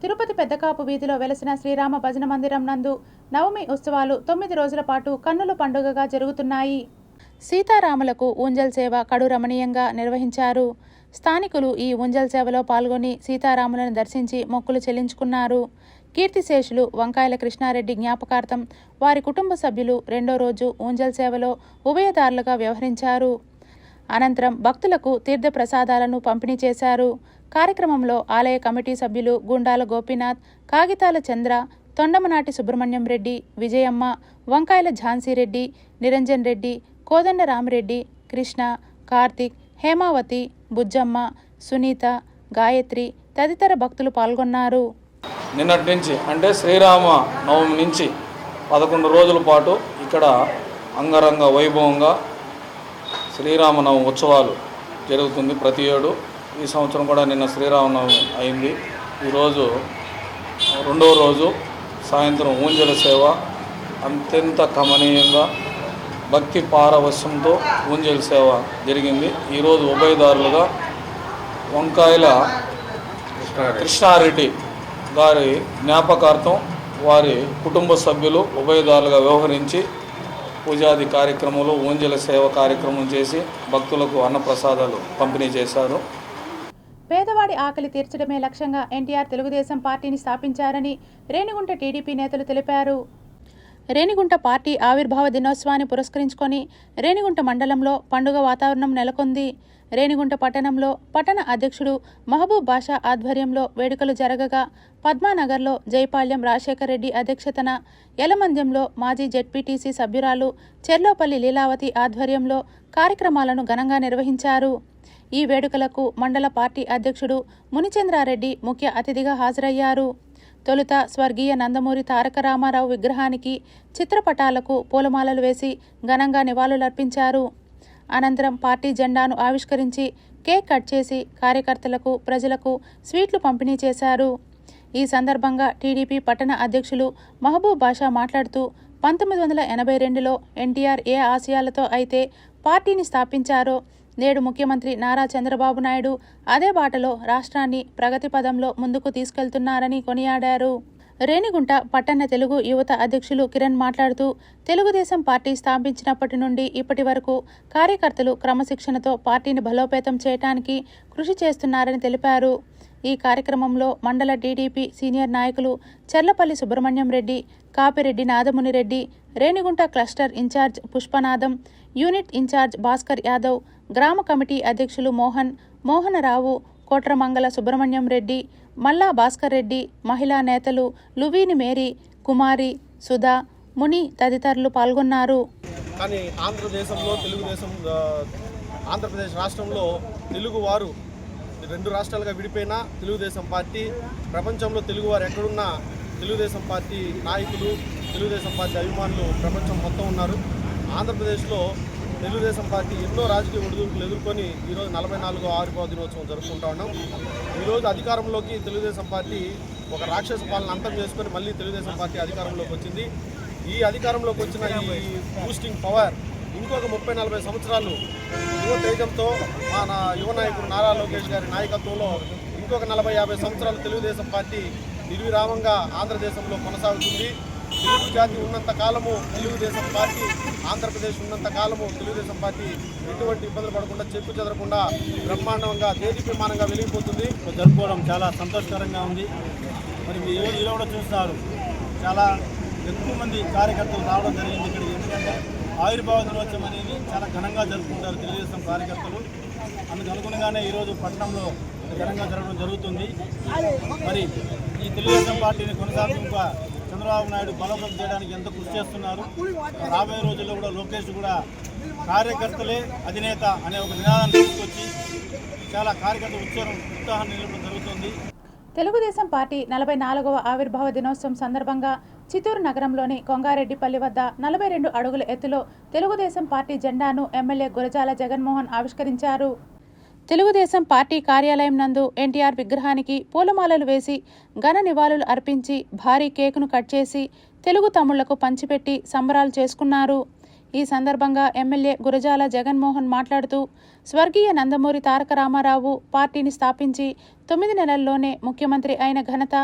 తిరుపతి పెద్దకాపు వీధిలో వెలసిన శ్రీరామ భజన మందిరం నందు నవమి ఉత్సవాలు 9 రోజుల పాటు కన్నుల పండుగగా జరుగుతున్నాయి. సీతారాములకు ఊంజల్ సేవ కడు రమణీయంగా నిర్వహించారు. స్థానికులు ఈ ఊంజల్ సేవలో పాల్గొని సీతారాములను దర్శించి మొక్కులు చెల్లించుకున్నారు. కీర్తిశేషులు వంకాయల కృష్ణారెడ్డి జ్ఞాపకార్థం వారి కుటుంబ సభ్యులు రెండో రోజు ఊంజల్ సేవలో ఉభయదారులుగా వ్యవహరించారు. అనంతరం భక్తులకు తీర్థ ప్రసాదాలను పంపిణీ చేశారు. కార్యక్రమంలో ఆలయ కమిటీ సభ్యులు గుండాల గోపీనాథ్, కాగితాల చంద్ర, తొండమనాటి సుబ్రహ్మణ్యం రెడ్డి, విజయమ్మ, వంకాయల ఝాన్సీరెడ్డి, నిరంజన్ రెడ్డి, కోదండ రామిరెడ్డి, కృష్ణ, కార్తిక్, హేమావతి, బుజ్జమ్మ, సునీత, గాయత్రి తదితర భక్తులు పాల్గొన్నారు. నిన్నటి నుంచి అంటే శ్రీరామ నవమి నుంచి 11 రోజుల పాటు ఇక్కడ అంగరంగ వైభవంగా శ్రీరామనవమి ఉత్సవాలు జరుగుతుంది ప్రతి ఏడు. ఈ సంవత్సరం కూడా నిన్న శ్రీరామనవమి అయింది. ఈరోజు రెండవ రోజు సాయంత్రం ఊంజల సేవ అత్యంత కమనీయంగా భక్తి పారవశ్యంతో ఊంజల సేవ జరిగింది. ఈరోజు ఉభయదారులుగా వంకాయల కృష్ణారెడ్డి గారి జ్ఞాపకార్థం వారి కుటుంబ సభ్యులు ఉభయదారులుగా వ్యవహరించి పూజాది కార్యక్రమంలో ఊంజల సేవ కార్యక్రమం చేసి భక్తులకు అన్నప్రసాదాలు పంపిణీ చేశారు. పేదవాడి ఆకలి తీర్చడమే లక్ష్యంగా ఎన్టీఆర్ తెలుగుదేశం పార్టీని స్థాపించారని రేణిగుంట టీడీపీ నేతలు తెలిపారు. రేణిగుంట పార్టీ ఆవిర్భావ దినోత్సవాన్ని పురస్కరించుకొని రేణిగుంట మండలంలో పండుగ వాతావరణం నెలకొంది. రేణిగుంట పట్టణంలో పట్టణ అధ్యక్షుడు మహబూబ్ బాషా ఆధ్వర్యంలో వేడుకలు జరగగా పద్మానగర్లో జైపాళ్యం రాజశేఖర్ రెడ్డి అధ్యక్షతన, యలమంద్యంలో మాజీ జెడ్పీటీసీ సభ్యురాలు చెర్లోపల్లి లీలావతి ఆధ్వర్యంలో కార్యక్రమాలను ఘనంగా నిర్వహించారు. ఈ వేడుకలకు మండల పార్టీ అధ్యక్షుడు మునిచంద్రారెడ్డి ముఖ్య అతిథిగా హాజరయ్యారు. తొలుత స్వర్గీయ నందమూరి తారక రామారావు విగ్రహానికి, చిత్రపటాలకు పూలమాలలు వేసి ఘనంగా నివాళులర్పించారు. అనంతరం పార్టీ జెండాను ఆవిష్కరించి కేక్ కట్ చేసి కార్యకర్తలకు, ప్రజలకు స్వీట్లు పంపిణీ చేశారు. ఈ సందర్భంగా టీడీపీ పట్టణ అధ్యక్షులు మహబూబ్ బాషా మాట్లాడుతూ 1982లో ఎన్టీఆర్ ఏ ఆశయాలతో అయితే పార్టీని స్థాపించారో నేడు ముఖ్యమంత్రి నారా చంద్రబాబు నాయుడు అదే బాటలో రాష్ట్రాన్ని ప్రగతి పదంలో ముందుకు తీసుకెళ్తున్నారని కొనియాడారు. రేణిగుంట పట్టణ తెలుగు యువత అధ్యక్షులు కిరణ్ మాట్లాడుతూ తెలుగుదేశం పార్టీ స్థాపించినప్పటి నుండి ఇప్పటి వరకు కార్యకర్తలు క్రమశిక్షణతో పార్టీని బలోపేతం చేయడానికి కృషి చేస్తున్నారని తెలిపారు. ఈ కార్యక్రమంలో మండల టీడీపీ సీనియర్ నాయకులు Cherlapalli Subrahmanyam Reddy, Kapireddy Nadamuni Reddy, Renigunta cluster in charge Pushpanatham, unit in charge Bhaskar Yadav, గ్రామ కమిటీ అధ్యక్షులు మోహనరావు, కోట్రమంగళ సుబ్రహ్మణ్యం రెడ్డి, మల్లా భాస్కర్ రెడ్డి, మహిళా నేతలు లువీని మేరీ, కుమారి, సుధా, ముని తదితరులు పాల్గొన్నారు. కానీ ఆంధ్రప్రదేశ్ రాష్ట్రంలో తెలుగువారు 2 రాష్ట్రాలుగా విడిపోయిన తెలుగుదేశం పార్టీ ప్రపంచంలో తెలుగువారు ఎక్కడున్నా తెలుగుదేశం పార్టీ నాయకులు, తెలుగుదేశం పార్టీ అభిమానులు ప్రపంచం మొత్తం ఉన్నారు. ఆంధ్రప్రదేశ్లో తెలుగుదేశం పార్టీ ఎన్నో రాజకీయ ఒడిదుడుకులు ఎదుర్కొని ఈరోజు 44వ ఆవిర్భావ దినోత్సవం జరుపుకుంటా ఉన్నాం. ఈరోజు అధికారంలోకి తెలుగుదేశం పార్టీ ఒక రాక్షస పాలన అంతం చేసుకొని మళ్ళీ తెలుగుదేశం పార్టీ అధికారంలోకి వచ్చింది. ఈ అధికారంలోకి వచ్చిన ఈ బూస్టింగ్ పవర్ ఇంకొక 30-40 సంవత్సరాలు యువ తేజంతో మన యువ నాయకుడు నారా లోకేష్ గారి నాయకత్వంలో ఇంకొక 40-50 సంవత్సరాలు తెలుగుదేశం పార్టీ నిర్విరామంగా ఆంధ్రదేశంలో కొనసాగుతుంది. తెలుగు జాతి ఉన్నంత కాలము తెలుగుదేశం పార్టీ, ఆంధ్రప్రదేశ్ ఉన్నంత కాలము తెలుగుదేశం పార్టీ ఎటువంటి ఇబ్బందులు పడకుండా, చెక్కు చెదరకుండా బ్రహ్మాండంగా దేదీప్యమానంగా వెలిగిపోతుంది. జరుపుకోవడం చాలా సంతోషకరంగా ఉంది. మరి ఈరోజు కూడా చూస్తున్నారు, చాలా ఎక్కువ మంది కార్యకర్తలు రావడం జరిగింది ఇక్కడికి. ఎందుకంటే ఆవిర్భావ దినోత్సవం అనేది చాలా ఘనంగా జరుపుకుంటారు తెలుగుదేశం కార్యకర్తలు. అందుకు అనుగుణంగానే ఈరోజు పట్టణంలో ఘనంగా జరగడం జరుగుతుంది. మరి ఈ తెలుగుదేశం పార్టీని కొనసాగింపుగా చంద్రబాబు నాయుడు బలోపేతం చేయడానికి ఎంత కృషి చేస్తున్నారు. రాబోయే రోజుల్లో కూడా లోకేష్ కూడా కార్యకర్తలే అధినేత అనే ఒక నినాదాన్ని తీసుకొచ్చి చాలా కార్యకర్త ఉత్సాహాన్ని నిలపడం జరుగుతుంది. తెలుగుదేశం పార్టీ 44వ ఆవిర్భావ దినోత్సవం సందర్భంగా చిత్తూరు నగరంలోని కొంగారెడ్డిపల్లి వద్ద 42 అడుగుల ఎత్తులో తెలుగుదేశం పార్టీ జెండాను ఎమ్మెల్యే గురజాల జగన్మోహన్ ఆవిష్కరించారు. తెలుగుదేశం పార్టీ కార్యాలయం నందు ఎన్టీఆర్ విగ్రహానికి పూలమాలలు వేసి ఘన నివాళులు అర్పించి భారీ కేకును కట్ చేసి తెలుగు తమ్ముళ్లకు పంచిపెట్టి సంబరాలు చేసుకున్నారు. ఈ సందర్భంగా ఎమ్మెల్యే గురజాల జగన్మోహన్ మాట్లాడుతూ స్వర్గీయ నందమూరి తారక రామారావు పార్టీని స్థాపించి 9 నెలల్లోనే ముఖ్యమంత్రి అయిన ఘనత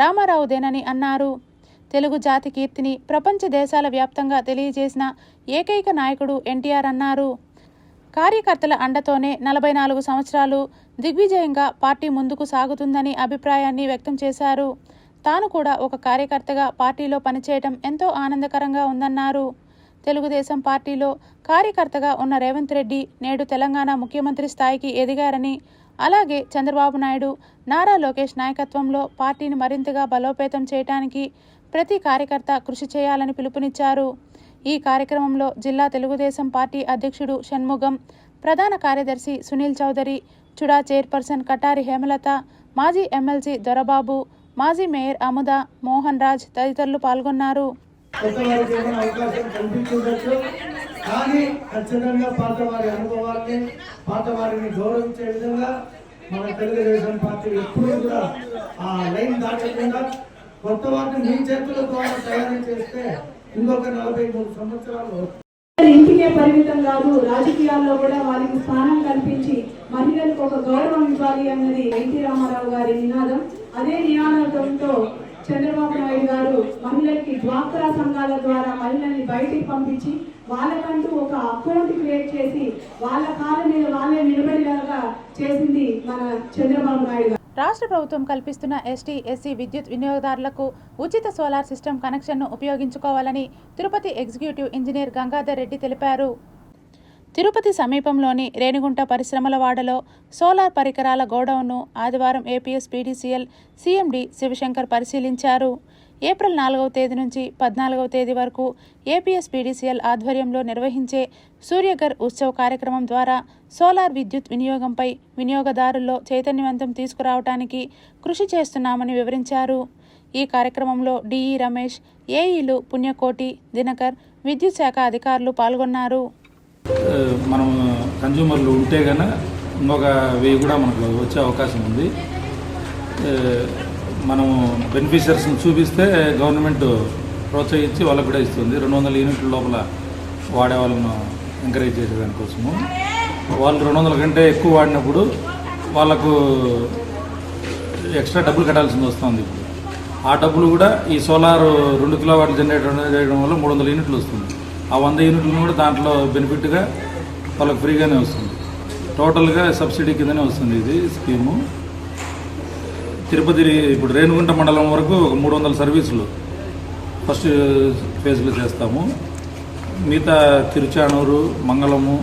రామారావుదేనని అన్నారు. తెలుగు జాతి కీర్తిని ప్రపంచ దేశాల వ్యాప్తంగా తెలియజేసిన ఏకైక నాయకుడు ఎన్టీఆర్ అన్నారు. కార్యకర్తల అండతోనే 44 సంవత్సరాలు దిగ్విజయంగా పార్టీ ముందుకు సాగుతుందని అభిప్రాయాన్ని వ్యక్తం చేశారు. తాను కూడా ఒక కార్యకర్తగా పార్టీలో పనిచేయడం ఎంతో ఆనందకరంగా ఉందన్నారు. తెలుగుదేశం పార్టీలో కార్యకర్తగా ఉన్న రేవంత్ రెడ్డి నేడు తెలంగాణ ముఖ్యమంత్రి స్థాయికి ఎదిగారని, అలాగే చంద్రబాబు నాయుడు, నారా లోకేష్ నాయకత్వంలో పార్టీని మరింతగా బలోపేతం చేయడానికి ప్రతి కార్యకర్త కృషి చేయాలని పిలుపునిచ్చారు. ఈ కార్యక్రమంలో జిల్లా తెలుగుదేశం పార్టీ అధ్యక్షుడు షణ్ముగం, ప్రధాన కార్యదర్శి సునీల్ చౌదరి, చుడా చైర్పర్సన్ కటారి హేమలత, మాజీ ఎమ్మెల్సీ దొరబాబు, మాజీ మేయర్ అముద, మోహన్ రాజ్ తదితరులు పాల్గొన్నారు. కానీ ఖచ్చితంగా పాత వారి అనుభవాన్ని, పాత వారిని గౌరవించే విధంగా మన తెలుగుదేశం పార్టీ ఎప్పుడూ కూడా ఆ లైన్ దాటకుండా కొత్త వారిని మీ చేతుల ద్వారా తయారు చేస్తే ఇంకొక 43 సంవత్సరాలు ఇంటికే పరిమితం కాదు, రాజకీయాల్లో కూడా వారికి స్థానం కల్పించి మహిళలకు ఒక గౌరవం ఇవ్వాలి అన్నది ఎన్టీ రామారావు గారి నినాదం. అదే నినాదంతో చంద్రబాబు నాయుడు గారు మహిళలకి డ్వాక్రా సంఘాల ద్వారా మహిళల్ని బయటికి పంపించి వాళ్ళకంటూ ఒక అకౌంట్ క్రియేట్ చేసి వాళ్ళ కాళ్ళ మీద వాళ్ళే నిలబడేలాగా చేసింది మన చంద్రబాబు నాయుడు గారు. రాష్ట్ర ప్రభుత్వం కల్పిస్తున్న ఎస్టీ, ఎస్సీ విద్యుత్ వినియోగదారులకు ఉచిత సోలార్ సిస్టమ్ కనెక్షన్ను ఉపయోగించుకోవాలని తిరుపతి ఎగ్జిక్యూటివ్ ఇంజనీర్ గంగాధర్ రెడ్డి తెలిపారు. తిరుపతి సమీపంలోని రేణిగుంట పరిశ్రమల వాడలో సోలార్ పరికరాల గోడౌన్ను ఆదివారం ఏపీఎస్ పీడీసీఎల్ సీఎండీ శివశంకర్ పరిశీలించారు. ఏప్రిల్ 4వ తేదీ నుంచి 14వ తేదీ వరకు ఏపీఎస్ పీడీసీఎల్ ఆధ్వర్యంలో నిర్వహించే సూర్యఘర్ ఉత్సవ్ కార్యక్రమం ద్వారా సోలార్ విద్యుత్ వినియోగంపై వినియోగదారుల్లో చైతన్యవంతం తీసుకురావడానికి కృషి చేస్తున్నామని వివరించారు. ఈ కార్యక్రమంలో డిఈ రమేష్, ఏఈలు పుణ్యకోటి, దినకర్, విద్యుత్ శాఖ అధికారులు పాల్గొన్నారు. మనం కన్జ్యూమర్లు ఉంటే కనుక ఇంకొక 1000 కూడా మనకు వచ్చే అవకాశం ఉంది. మనము బెనిఫిషియర్స్ని చూపిస్తే గవర్నమెంట్ ప్రోత్సహించి వాళ్ళకు కూడా ఇస్తుంది. 200 యూనిట్ల లోపల వాడే వాళ్ళను ఎంకరేజ్ చేసేదానికోసము. వాళ్ళు 200 కంటే ఎక్కువ వాడినప్పుడు వాళ్ళకు ఎక్స్ట్రా డబ్బులు కట్టాల్సింది వస్తుంది. ఇప్పుడు ఆ డబ్బులు కూడా ఈ సోలార్ 2 కిలోవాట్ల జనరేటర్ చేయడం వల్ల 300 యూనిట్లు వస్తుంది. ఆ 100 యూనిట్లను కూడా దాంట్లో బెనిఫిట్గా వాళ్ళకి ఫ్రీగానే వస్తుంది. టోటల్గా సబ్సిడీ కిందనే వస్తుంది ఇది స్కీము. తిరుపతి ఇప్పుడు రేణుగుంట మండలం వరకు 300 సర్వీసులు ఫస్ట్ ఫేజ్లో చేస్తాము. మిగతా తిరుచానూరు, మంగళము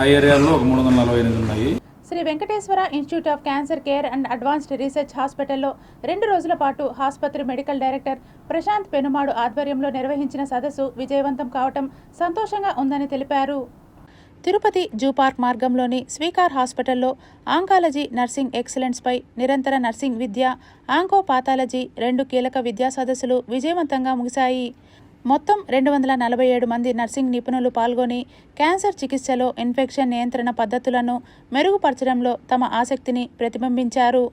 ఆ ఏరియాలో ఒక 348 ఉన్నాయి. Sri Venkateswara institute of cancer care and advanced research హాస్పిటల్లో 2 రోజుల పాటు ఆసుపత్రి మెడికల్ డైరెక్టర్ ప్రశాంత్ పెనుమాడు ఆధ్వర్యంలో నిర్వహించిన సదస్సు విజయవంతం కావటం సంతోషంగా ఉందని తెలిపారు. తిరుపతి జూ పార్క్ మార్గంలోని స్వీకార్ హాస్పిటల్లో ఆంకాలజీ నర్సింగ్ ఎక్సలెన్స్పై నిరంతర నర్సింగ్ విద్య, ఆంకోపాథాలజీ 2 కీలక విద్యా సదస్సులు విజయవంతంగా ముగిశాయి. మొత్తం 247 మంది నర్సింగ్ నిపుణులు పాల్గొని క్యాన్సర్ చికిత్సలో ఇన్ఫెక్షన్ నియంత్రణ పద్ధతులను మెరుగుపరచడంలో తమ ఆసక్తిని ప్రతిబింబించారు.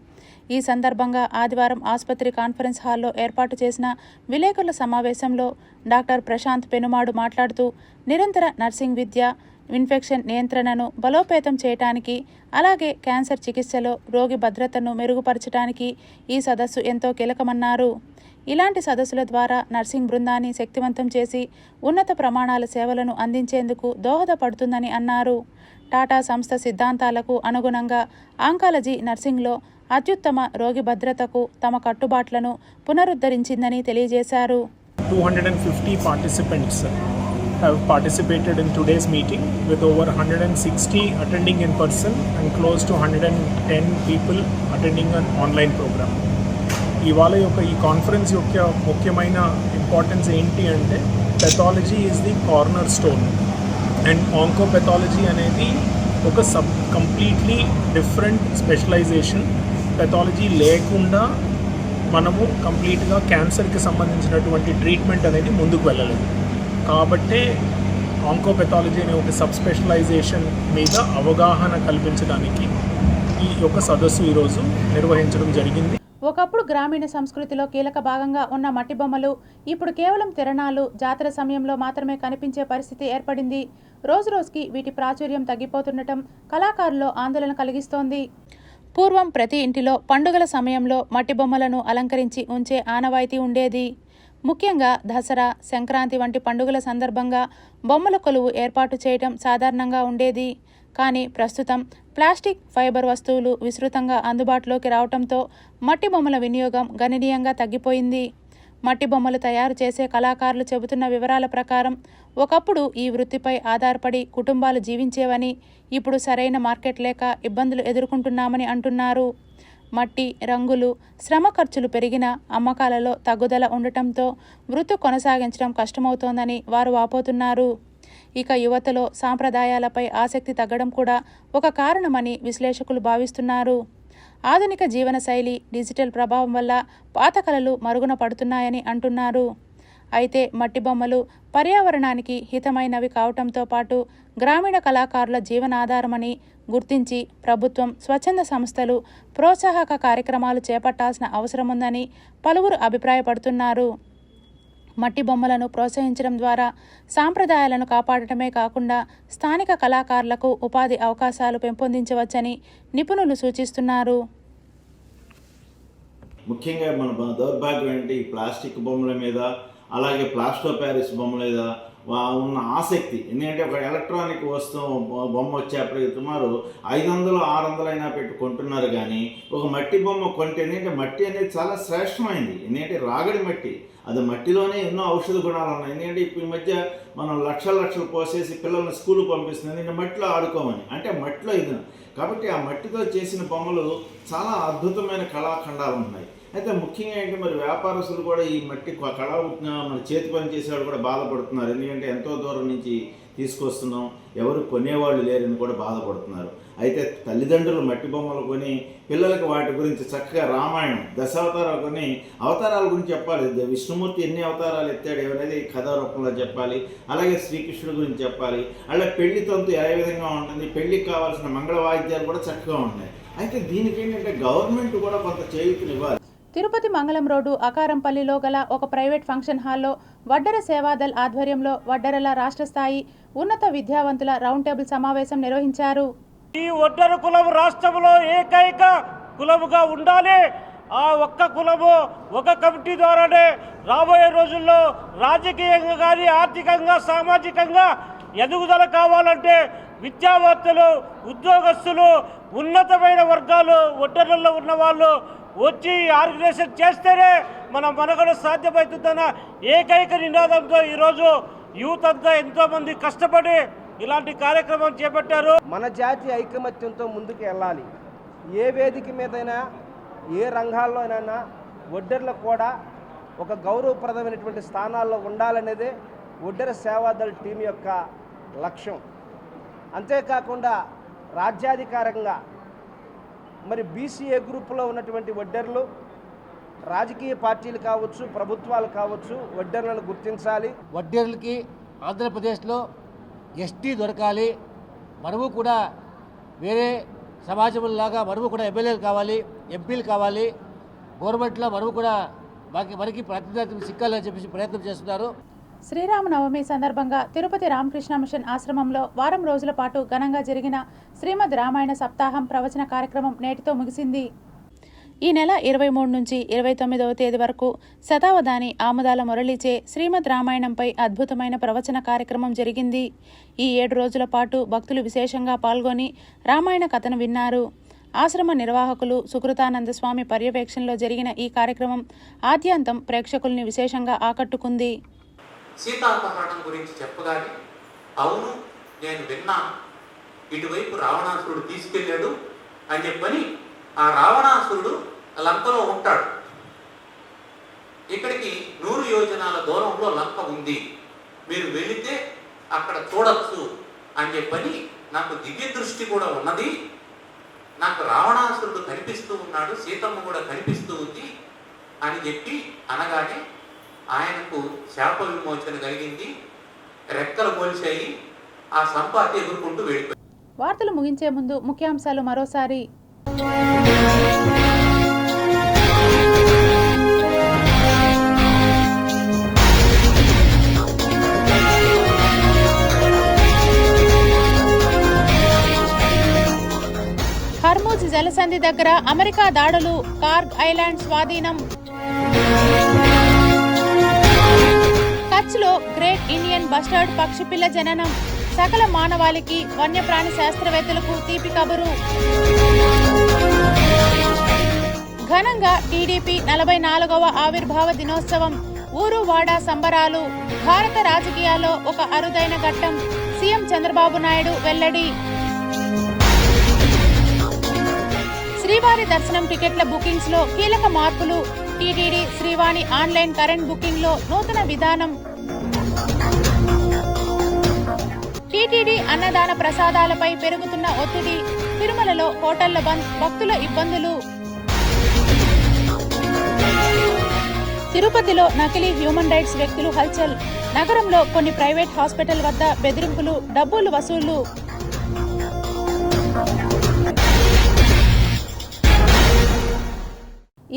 ఈ సందర్భంగా ఆదివారం ఆసుపత్రి కాన్ఫరెన్స్ హాల్లో ఏర్పాటు చేసిన విలేకరుల సమావేశంలో డాక్టర్ ప్రశాంత్ పెనుమాడు మాట్లాడుతూ నిరంతర నర్సింగ్ విద్య, ఇన్ఫెక్షన్ నియంత్రణను బలోపేతం చేయడానికి, అలాగే క్యాన్సర్ చికిత్సలో రోగి భద్రతను మెరుగుపరచడానికి ఈ సదస్సు ఎంతో కీలకమన్నారు. ఇలాంటి సదస్సుల ద్వారా నర్సింగ్ బృందాన్ని శక్తివంతం చేసి ఉన్నత ప్రమాణాల సేవలను అందించేందుకు దోహదపడుతుందని అన్నారు. టాటా సంస్థ సిద్ధాంతాలకు అనుగుణంగా ఆంకాలజీ నర్సింగ్లో అత్యుత్తమ రోగి భద్రతకు తమ కట్టుబాట్లను పునరుద్ధరించిందని తెలియజేశారు. 250 participants have participated in today's meeting with over 160 attending in person and close to 110 people attending an online program. ఇవాళ యొక్క ఈ కాన్ఫరెన్స్ యొక్క ముఖ్యమైన ఇంపార్టెన్స్ ఏంటి అంటే pathology is the corner stone and oncopathology అనేది ఒక కంప్లీట్లీ డిఫరెంట్ స్పెషలైజేషన్. పెథాలజీ లేకుండా మనము కంప్లీట్గా క్యాన్సర్కి సంబంధించినటువంటి ట్రీట్మెంట్ అనేది ముందుకు వెళ్ళలేదు. కాబట్టే ఆంకోపెథాలజీ అనే ఒక సబ్ స్పెషలైజేషన్ మీద అవగాహన కల్పించడానికి ఈ యొక్క సదస్సు ఈరోజు నిర్వహించడం జరిగింది. ఒకప్పుడు గ్రామీణ సంస్కృతిలో కీలక భాగంగా ఉన్న మట్టి బొమ్మలు ఇప్పుడు కేవలం తిరణాలు, జాతర సమయంలో మాత్రమే కనిపించే పరిస్థితి ఏర్పడింది. రోజురోజుకి వీటి ప్రాచుర్యం తగ్గిపోతుండటం కళాకారుల్లో ఆందోళన కలిగిస్తోంది. పూర్వం ప్రతి ఇంటిలో పండుగల సమయంలో మట్టి బొమ్మలను అలంకరించి ఉంచే ఆనవాయితీ ఉండేది. ముఖ్యంగా దసరా, సంక్రాంతి వంటి పండుగల సందర్భంగా బొమ్మల కొలువు ఏర్పాటు చేయడం సాధారణంగా ఉండేది. కానీ ప్రస్తుతం ప్లాస్టిక్, ఫైబర్ వస్తువులు విస్తృతంగా అందుబాటులోకి రావడంతో మట్టి బొమ్మల వినియోగం గణనీయంగా తగ్గిపోయింది. మట్టి బొమ్మలు తయారు చేసే కళాకారులు చెబుతున్న వివరాల ప్రకారం ఒకప్పుడు ఈ వృత్తిపై ఆధారపడి కుటుంబాలు జీవించేవని, ఇప్పుడు సరైన మార్కెట్ లేక ఇబ్బందులు ఎదుర్కొంటున్నామని అంటున్నారు. మట్టి, రంగులు, శ్రమ ఖర్చులు పెరిగిన అమ్మకాలలో తగ్గుదల ఉండటంతో వృత్తి కొనసాగించడం కష్టమవుతోందని వారు వాపోతున్నారు. ఇక యువతలో సాంప్రదాయాలపై ఆసక్తి తగ్గడం కూడా ఒక కారణమని విశ్లేషకులు భావిస్తున్నారు. ఆధునిక జీవన శైలి, డిజిటల్ ప్రభావం వల్ల పాత కళలు మరుగున పడుతున్నాయని అంటున్నారు. అయితే మట్టి బొమ్మలు పర్యావరణానికి హితమైనవి కావటంతో పాటు గ్రామీణ కళాకారుల జీవనాధారమని గుర్తించి ప్రభుత్వం, స్వచ్ఛంద సంస్థలు ప్రోత్సాహక కార్యక్రమాలు చేపట్టాల్సిన అవసరముందని పలువురు అభిప్రాయపడుతున్నారు. మట్టి బొమ్మలను ప్రోత్సహించడం ద్వారా సాంప్రదాయాలను కాపాడటమే కాకుండా స్థానిక కళాకారులకు ఉపాధి అవకాశాలు పెంపొందించవచ్చని నిపుణులు సూచిస్తున్నారు. ముఖ్యంగా మన దౌర్భాగ్యం ఏంటి, ఈ ప్లాస్టిక్ బొమ్మల మీద, అలాగే ప్లాస్టర్ ప్యారిస్ బొమ్మల మీద ఉన్న ఆసక్తి. ఎందుకంటే ఒక ఎలక్ట్రానిక్ వస్తువు బొమ్మ వచ్చేప్పటికి సుమారు 500-600 అయినా పెట్టి కొంటున్నారు. కానీ ఒక మట్టి బొమ్మ కొంటే ఎందుకంటే మట్టి అనేది చాలా శ్రేష్టమైంది. ఎందుకంటే రాగడి మట్టి, అది మట్టిలోనే ఎన్నో ఔషధ గుణాలు ఉన్నాయి. ఎందుకంటే ఇప్పుడు ఈ మధ్య మనం లక్షలు పోసేసి పిల్లల్ని స్కూల్కి పంపిస్తుంది, ఎందుకంటే మట్టిలో ఆడుకోమని. అంటే మట్టిలో ఇది కాబట్టి ఆ మట్టితో చేసిన బొమ్మలు చాలా అద్భుతమైన కళాఖండాలు ఉన్నాయి. అయితే ముఖ్యంగా ఏంటి, మరి వ్యాపారస్తులు కూడా ఈ మట్టి కళ మన చేతి పని చేసేవాళ్ళు కూడా బాధపడుతున్నారు. ఎందుకంటే ఎంతో దూరం నుంచి తీసుకొస్తున్నాం, ఎవరు కొనేవాళ్ళు లేరని కూడా బాధపడుతున్నారు. అయితే తల్లిదండ్రులు మట్టి బొమ్మలు కొని పిల్లలకి వాటి గురించి చక్కగా రామాయణం, దశావతారాలు కొని అవతారాల గురించి చెప్పాలి. విష్ణుమూర్తి ఎన్ని అవతారాలు ఎత్తాడు అనేది కథా రూపంలో చెప్పాలి. అలాగే శ్రీకృష్ణుడి గురించి చెప్పాలి. అలా పెళ్లి తంతు ఏ విధంగా ఉంటుంది, పెళ్లికి కావాల్సిన మంగళ వాయిద్యాలు కూడా చక్కగా ఉన్నాయి. అయితే దీనికి ఏంటంటే గవర్నమెంట్ కూడా కొంత చేయూతనివ్వాలి. తిరుపతి మంగళం రోడ్డు అకారంపల్లిలో గల ఒక ప్రైవేట్ ఫంక్షన్ హాల్లో వడ్డెర సేవాదల్ ఆధ్వర్యంలో వడ్డెరల రాష్ట్ర స్థాయి ఉన్నత విద్యావంతుల రౌండ్ టేబుల్ సమావేశం నిర్వహించారు. ఈ వడ్డెర కులం రాష్ట్రంలో ఏకైక కులముగా ఉండాలి. ఆ ఒక్క కులము ఒక కమిటీ ద్వారానే రాబోయే రోజుల్లో రాజకీయంగా కానీ ఆర్థికంగా సామాజికంగా ఎదుగుదల కావాలంటే విద్యావేత్తలు, ఉద్యోగస్తులు, ఉన్నతమైన వర్గాలు, వడ్డెరల్లో ఉన్న వాళ్ళు వచ్చి ఆర్గనైజేషన్ చేస్తేనే మన మనగడ సాధ్యమవుతుందన్న ఏకైక నినాదంతో ఈరోజు యూత్ అంతా ఎంతోమంది కష్టపడి ఇలాంటి కార్యక్రమం చేపట్టారు. మన జాతి ఐకమత్యంతో ముందుకు వెళ్ళాలి. ఏ వేదిక మీదైనా, ఏ రంగాల్లోనైనా వడ్డెర్లకు కూడా ఒక గౌరవప్రదమైనటువంటి స్థానాల్లో ఉండాలనేదే వడ్డెర సేవాదళ్ టీం యొక్క లక్ష్యం. అంతేకాకుండా రాజ్యాధికారంగా మరి బీసీఏ గ్రూపులో ఉన్నటువంటి వడ్డెర్లు, రాజకీయ పార్టీలు కావచ్చు, ప్రభుత్వాలు కావచ్చు, వడ్డెర్లను గుర్తించాలి. వడ్డెర్లకి ఆంధ్రప్రదేశ్లో ఎస్టీ దొరకాలి. మనము కూడా వేరే సమాజంలాగా మనము కూడా ఎమ్మెల్యేలు కావాలి, ఎంపీలు కావాలి. గవర్నమెంట్లో మనము కూడా మనకి ప్రాతినిధ్యం సిక్కాలని చెప్పేసి ప్రయత్నం చేస్తున్నారు. శ్రీరామనవమి సందర్భంగా తిరుపతి రామకృష్ణ మిషన్ ఆశ్రమంలో వారం రోజుల పాటు ఘనంగా జరిగిన శ్రీమద్ రామాయణ సప్తాహం ప్రవచన కార్యక్రమం నేటితో ముగిసింది. ఈ నెల 23 నుంచి 29వ తేదీ వరకు శతావధాని ఆముదాల మురళిచే శ్రీమద్ రామాయణంపై అద్భుతమైన ప్రవచన కార్యక్రమం జరిగింది. ఈ 7 రోజుల పాటు భక్తులు విశేషంగా పాల్గొని రామాయణ కథను విన్నారు. ఆశ్రమ నిర్వాహకులు సుకృతానంద స్వామి పర్యవేక్షణలో జరిగిన ఈ కార్యక్రమం ఆద్యంతం ప్రేక్షకుల్ని విశేషంగా ఆకట్టుకుంది. సీతాపహరణం గురించి చెప్పగానే అవును నేను విన్నాను, ఇటువైపు రావణాసురుడు తీసుకెళ్ళాడు అని చెప్పని ఆ రావణాసురుడు లంకలో ఉంటాడు. ఇక్కడికి 100 యోజనాల దూరంలో లంక ఉంది, మీరు వెళితే అక్కడ చూడొచ్చు అని చెప్పని నాకు దివ్య దృష్టి కూడా ఉన్నది. నాకు రావణాసురుడు కనిపిస్తూ ఉన్నాడు, సీతమ్మ కూడా కనిపిస్తూ ఉంది అని చెప్పి అనగానే ఆయనకు శాప విమోచన కలిగింది, రెక్కలు పోల్చాయి, ఆ సంపాతి ఎదుర్కొంటూ వెళ్ళిపోయి. వార్తలు ముగించే ముందు ముఖ్యాంశాలు మరోసారి. హర్ముజ్ జలసంధి దగ్గర అమెరికా దాడులు, కార్గ్ ఐలాండ్ స్వాధీనం. కచ్లో గ్రేట్ ఇండియన్ బస్టర్డ్ పక్షిపిల్ల జననం సకల మానవాళికి వన్యప్రాణి శాస్త్రవేత్తలకు తీపి కబురు. ఘనంగా టీడీపీ 44వ ఆవిర్భావ దినోత్సవం, ఊరు వాడ సంబరాలు. భారత రాజకీయాల్లో ఒక అరుదైన ఘట్టం, సీఎం చంద్రబాబు నాయుడు వెల్లడి. శ్రీవారి దర్శనం టికెట్ల బుకింగ్స్ లో కీలక మార్పులు. TTD Srivani online current booking లో నూతన విధానం. టీటీడీ అన్నదాన ప్రసాదాలపై పెరుగుతున్న ఒత్తిడి. తిరుమలలో హోటళ్ల బంద్, భక్తుల ఇబ్బందులు. తిరుపతిలో నకిలీ హ్యూమన్ రైట్స్ వ్యక్తులు హల్చల్. నగరంలో కొన్ని ప్రైవేట్ హాస్పిటల్ వద్ద బెదిరింపులు, డబ్బులు వసూళ్లు.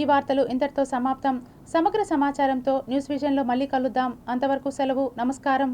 ఈ వార్తలు ఇంతటితో సమాప్తం. సమగ్ర సమాచారంతో న్యూస్ విజన్లో మళ్ళీ కలుద్దాం. అంతవరకు సెలవు. నమస్కారం.